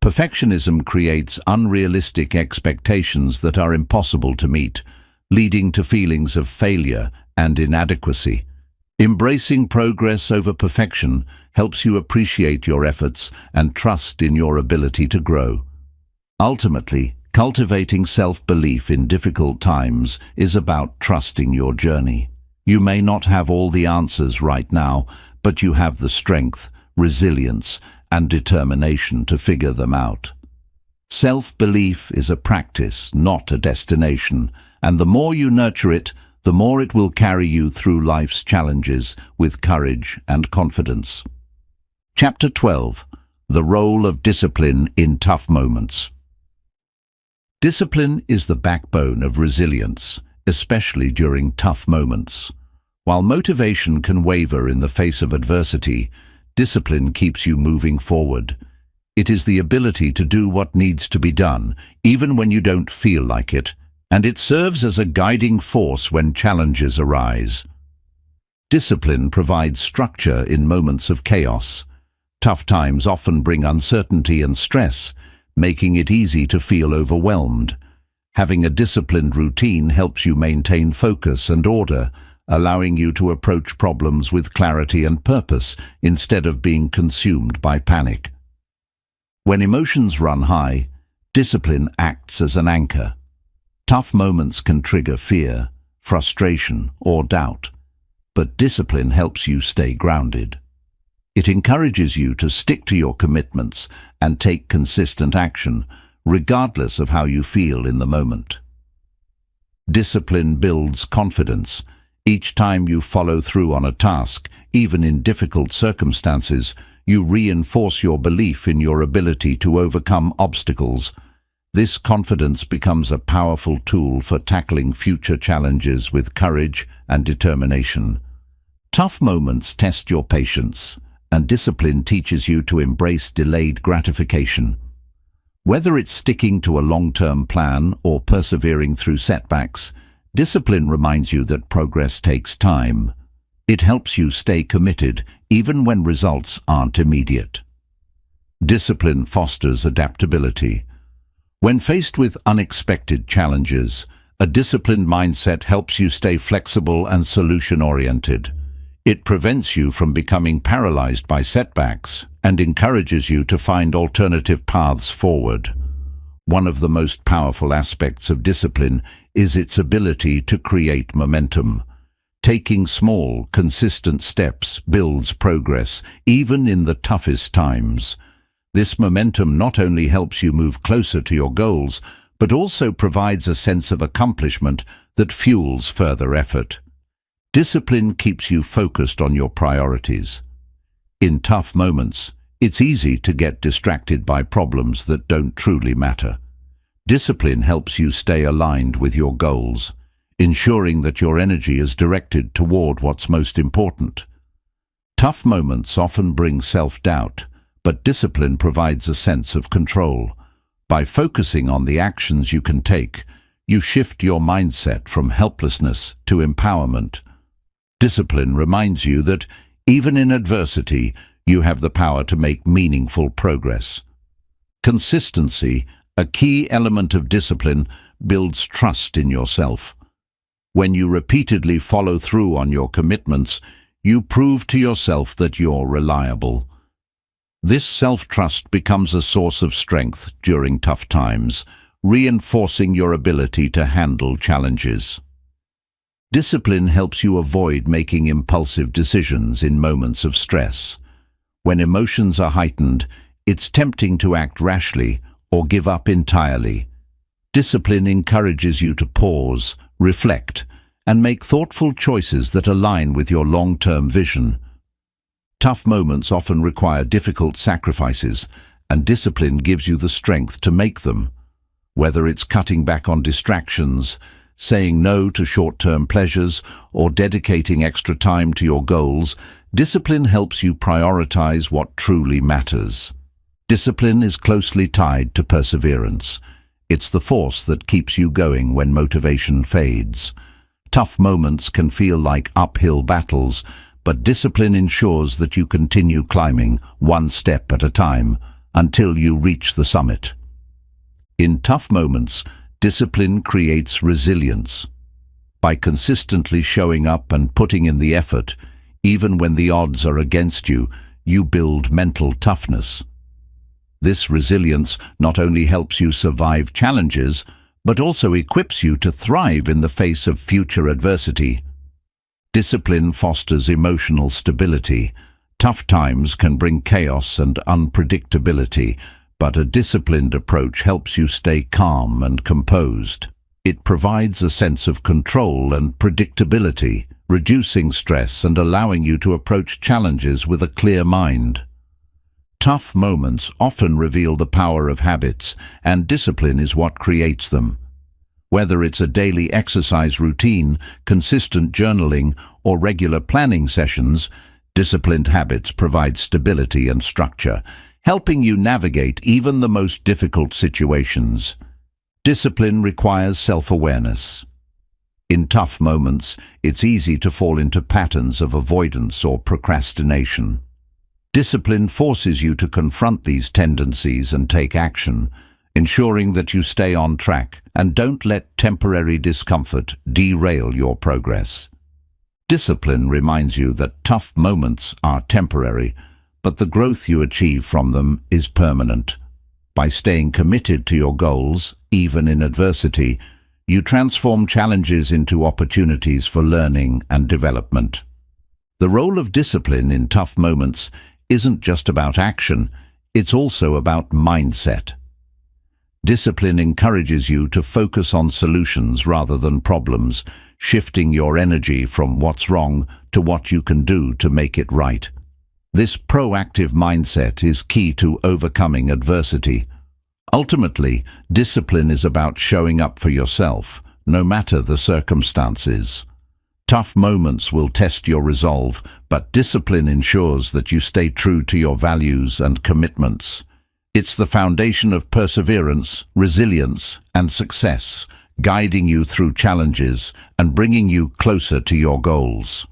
S1: Perfectionism creates unrealistic expectations that are impossible to meet, leading to feelings of failure and inadequacy. Embracing progress over perfection helps you appreciate your efforts and trust in your ability to grow. Ultimately, cultivating self-belief in difficult times is about trusting your journey. You may not have all the answers right now, but you have the strength, resilience, and determination to figure them out. Self-belief is a practice, not a destination, and the more you nurture it, the more it will carry you through life's challenges with courage and confidence. Chapter 12. The Role of Discipline in Tough Moments. Discipline is the backbone of resilience, especially during tough moments. While motivation can waver in the face of adversity, discipline keeps you moving forward. It is the ability to do what needs to be done, even when you don't feel like it, and it serves as a guiding force when challenges arise. Discipline provides structure in moments of chaos. Tough times often bring uncertainty and stress, making it easy to feel overwhelmed. Having a disciplined routine helps you maintain focus and order, allowing you to approach problems with clarity and purpose instead of being consumed by panic. When emotions run high, discipline acts as an anchor. Tough moments can trigger fear, frustration, or doubt, but discipline helps you stay grounded. It encourages you to stick to your commitments and take consistent action, regardless of how you feel in the moment. Discipline builds confidence. Each time you follow through on a task, even in difficult circumstances, you reinforce your belief in your ability to overcome obstacles. This confidence becomes a powerful tool for tackling future challenges with courage and determination. Tough moments test your patience, and discipline teaches you to embrace delayed gratification. Whether it's sticking to a long-term plan or persevering through setbacks, discipline reminds you that progress takes time. It helps you stay committed even when results aren't immediate. Discipline fosters adaptability. When faced with unexpected challenges, a disciplined mindset helps you stay flexible and solution-oriented. It prevents you from becoming paralyzed by setbacks and encourages you to find alternative paths forward. One of the most powerful aspects of discipline is its ability to create momentum. Taking small, consistent steps builds progress, even in the toughest times. This momentum not only helps you move closer to your goals, but also provides a sense of accomplishment that fuels further effort. Discipline keeps you focused on your priorities. In tough moments, it's easy to get distracted by problems that don't truly matter. Discipline helps you stay aligned with your goals, ensuring that your energy is directed toward what's most important. Tough moments often bring self-doubt, but discipline provides a sense of control. By focusing on the actions you can take, you shift your mindset from helplessness to empowerment. Discipline reminds you that, even in adversity, you have the power to make meaningful progress. Consistency, a key element of discipline, builds trust in yourself. When you repeatedly follow through on your commitments, you prove to yourself that you're reliable. This self-trust becomes a source of strength during tough times, reinforcing your ability to handle challenges. Discipline helps you avoid making impulsive decisions in moments of stress. When emotions are heightened, it's tempting to act rashly or give up entirely. Discipline encourages you to pause, reflect, and make thoughtful choices that align with your long-term vision. Tough moments often require difficult sacrifices, and discipline gives you the strength to make them. Whether it's cutting back on distractions, saying no to short-term pleasures, or dedicating extra time to your goals, discipline helps you prioritize what truly matters. Discipline is closely tied to perseverance. It's the force that keeps you going when motivation fades. Tough moments can feel like uphill battles, but discipline ensures that you continue climbing one step at a time until you reach the summit. In tough moments, discipline creates resilience. By consistently showing up and putting in the effort, even when the odds are against you, you build mental toughness. This resilience not only helps you survive challenges, but also equips you to thrive in the face of future adversity. Discipline fosters emotional stability. Tough times can bring chaos and unpredictability, but a disciplined approach helps you stay calm and composed. It provides a sense of control and predictability, reducing stress and allowing you to approach challenges with a clear mind. Tough moments often reveal the power of habits, and discipline is what creates them. Whether it's a daily exercise routine, consistent journaling, or regular planning sessions, disciplined habits provide stability and structure, helping you navigate even the most difficult situations. Discipline requires self-awareness. In tough moments, it's easy to fall into patterns of avoidance or procrastination. Discipline forces you to confront these tendencies and take action, ensuring that you stay on track and don't let temporary discomfort derail your progress. Discipline reminds you that tough moments are temporary, but the growth you achieve from them is permanent. By staying committed to your goals, even in adversity, you transform challenges into opportunities for learning and development. The role of discipline in tough moments isn't just about action, it's also about mindset. Discipline encourages you to focus on solutions rather than problems, shifting your energy from what's wrong to what you can do to make it right. This proactive mindset is key to overcoming adversity. Ultimately, discipline is about showing up for yourself, no matter the circumstances. Tough moments will test your resolve, but discipline ensures that you stay true to your values and commitments. It's the foundation of perseverance, resilience, and success, guiding you through challenges and bringing you closer to your goals.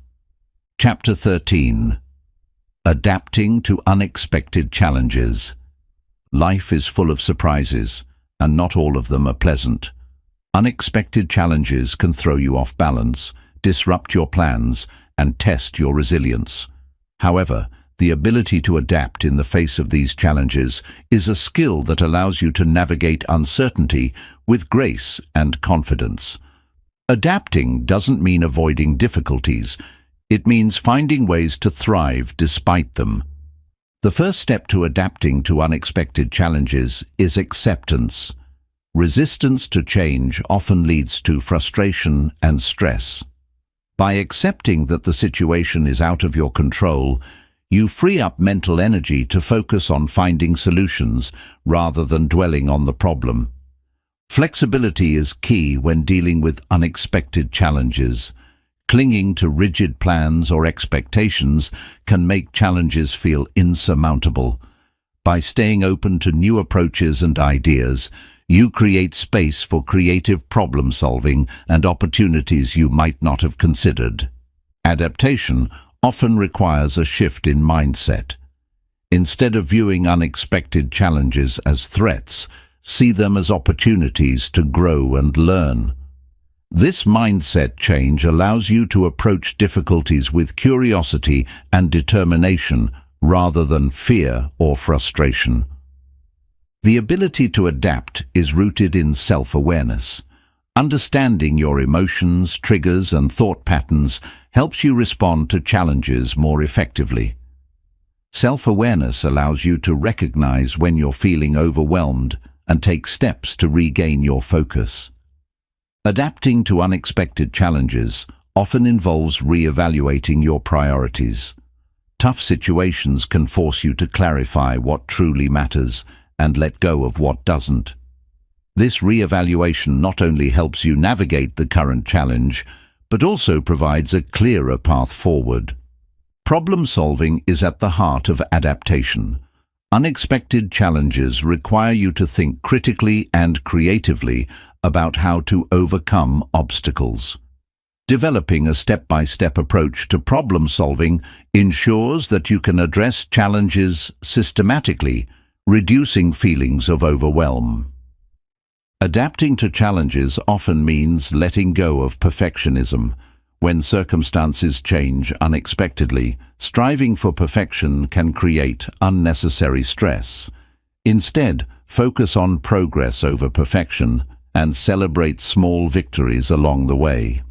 S1: Chapter 13. Adapting to unexpected challenges. Life is full of surprises, and not all of them are pleasant. Unexpected challenges can throw you off balance, disrupt your plans, and test your resilience. However, the ability to adapt in the face of these challenges is a skill that allows you to navigate uncertainty with grace and confidence. Adapting doesn't mean avoiding difficulties. It means finding ways to thrive despite them. The first step to adapting to unexpected challenges is acceptance. Resistance to change often leads to frustration and stress. By accepting that the situation is out of your control, you free up mental energy to focus on finding solutions rather than dwelling on the problem. Flexibility is key when dealing with unexpected challenges. Clinging to rigid plans or expectations can make challenges feel insurmountable. By staying open to new approaches and ideas, you create space for creative problem-solving and opportunities you might not have considered. Adaptation often requires a shift in mindset. Instead of viewing unexpected challenges as threats, see them as opportunities to grow and learn. This mindset change allows you to approach difficulties with curiosity and determination rather than fear or frustration. The ability to adapt is rooted in self-awareness. Understanding your emotions, triggers, and thought patterns helps you respond to challenges more effectively. Self-awareness allows you to recognize when you're feeling overwhelmed and take steps to regain your focus. Adapting to unexpected challenges often involves re-evaluating your priorities. Tough situations can force you to clarify what truly matters and let go of what doesn't. This re-evaluation not only helps you navigate the current challenge, but also provides a clearer path forward. Problem-solving is at the heart of adaptation. Unexpected challenges require you to think critically and creatively about how to overcome obstacles. Developing a step-by-step approach to problem-solving ensures that you can address challenges systematically, reducing feelings of overwhelm. Adapting to challenges often means letting go of perfectionism. When circumstances change unexpectedly, striving for perfection can create unnecessary stress. Instead, focus on progress over perfection and celebrate small victories along the way.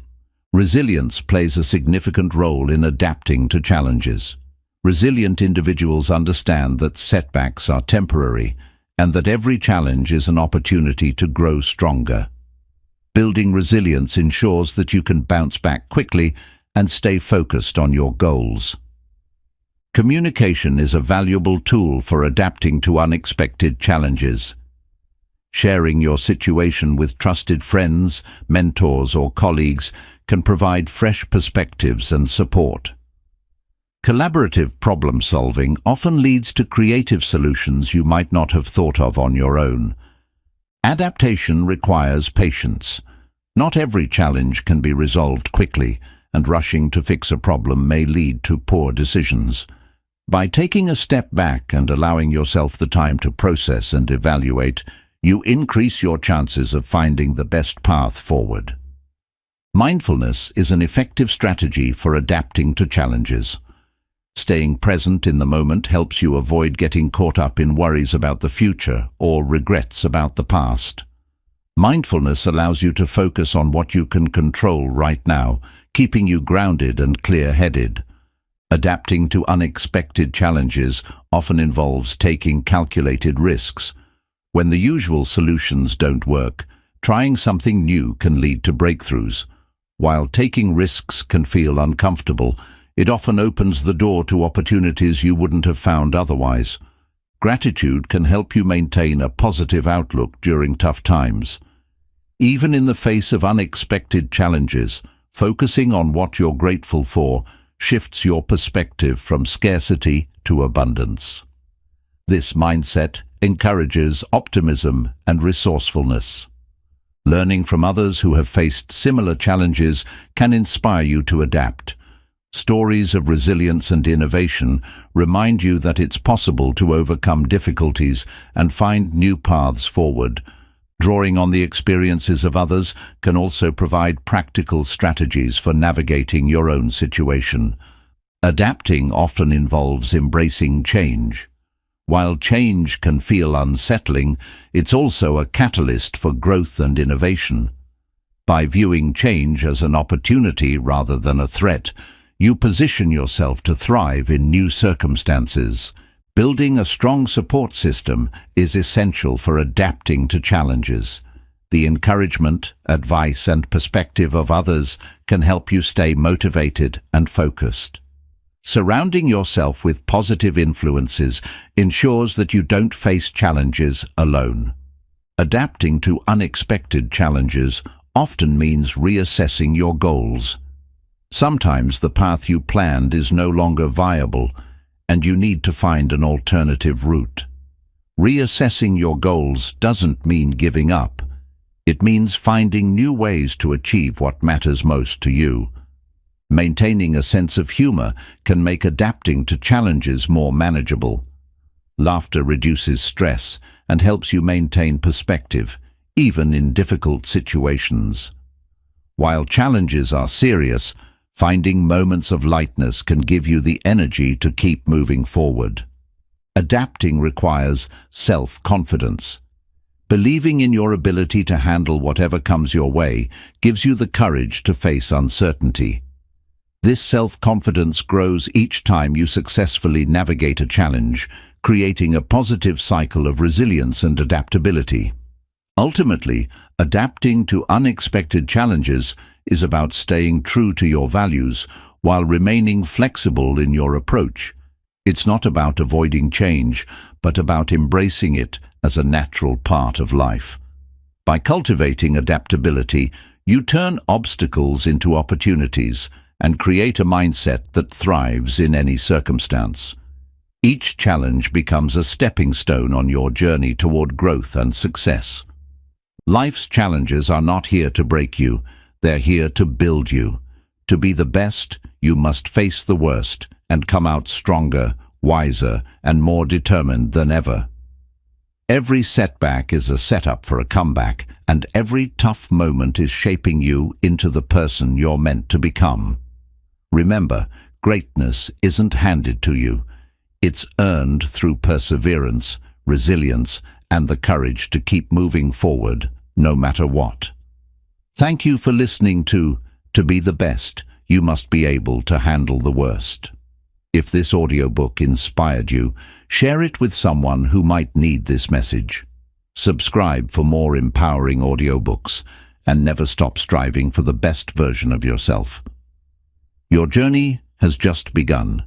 S1: Resilience plays a significant role in adapting to challenges. Resilient individuals understand that setbacks are temporary and that every challenge is an opportunity to grow stronger. Building resilience ensures that you can bounce back quickly and stay focused on your goals. Communication is a valuable tool for adapting to unexpected challenges. Sharing your situation with trusted friends, mentors, or colleagues can provide fresh perspectives and support. Collaborative problem-solving often leads to creative solutions you might not have thought of on your own. Adaptation requires patience. Not every challenge can be resolved quickly, and rushing to fix a problem may lead to poor decisions. By taking a step back and allowing yourself the time to process and evaluate, you increase your chances of finding the best path forward. Mindfulness is an effective strategy for adapting to challenges. Staying present in the moment helps you avoid getting caught up in worries about the future or regrets about the past. Mindfulness allows you to focus on what you can control right now, keeping you grounded and clear-headed. Adapting to unexpected challenges often involves taking calculated risks. When the usual solutions don't work, trying something new can lead to breakthroughs. While taking risks can feel uncomfortable, it often opens the door to opportunities you wouldn't have found otherwise. Gratitude can help you maintain a positive outlook during tough times. Even in the face of unexpected challenges, focusing on what you're grateful for shifts your perspective from scarcity to abundance. This mindset encourages optimism and resourcefulness. Learning from others who have faced similar challenges can inspire you to adapt. Stories of resilience and innovation remind you that it's possible to overcome difficulties and find new paths forward. Drawing on the experiences of others can also provide practical strategies for navigating your own situation. Adapting often involves embracing change. While change can feel unsettling, it's also a catalyst for growth and innovation. By viewing change as an opportunity rather than a threat, you position yourself to thrive in new circumstances. Building a strong support system is essential for adapting to challenges. The encouragement, advice, and perspective of others can help you stay motivated and focused. Surrounding yourself with positive influences ensures that you don't face challenges alone. Adapting to unexpected challenges often means reassessing your goals. Sometimes the path you planned is no longer viable, and you need to find an alternative route. Reassessing your goals doesn't mean giving up. It means finding new ways to achieve what matters most to you. Maintaining a sense of humor can make adapting to challenges more manageable. Laughter reduces stress and helps you maintain perspective, even in difficult situations. While challenges are serious, finding moments of lightness can give you the energy to keep moving forward. Adapting requires self-confidence. Believing in your ability to handle whatever comes your way gives you the courage to face uncertainty. This self-confidence grows each time you successfully navigate a challenge, creating a positive cycle of resilience and adaptability. Ultimately, adapting to unexpected challenges is about staying true to your values while remaining flexible in your approach. It's not about avoiding change, but about embracing it as a natural part of life. By cultivating adaptability, you turn obstacles into opportunities and create a mindset that thrives in any circumstance. Each challenge becomes a stepping stone on your journey toward growth and success. Life's challenges are not here to break you, they're here to build you. To be the best, you must face the worst and come out stronger, wiser, and more determined than ever. Every setback is a setup for a comeback, and every tough moment is shaping you into the person you're meant to become. Remember, greatness isn't handed to you. It's earned through perseverance, resilience, and the courage to keep moving forward, no matter what. Thank you for listening to be the best, you must be able to handle the worst. If this audiobook inspired you, share it with someone who might need this message. Subscribe for more empowering audiobooks, and never stop striving for the best version of yourself. Your journey has just begun.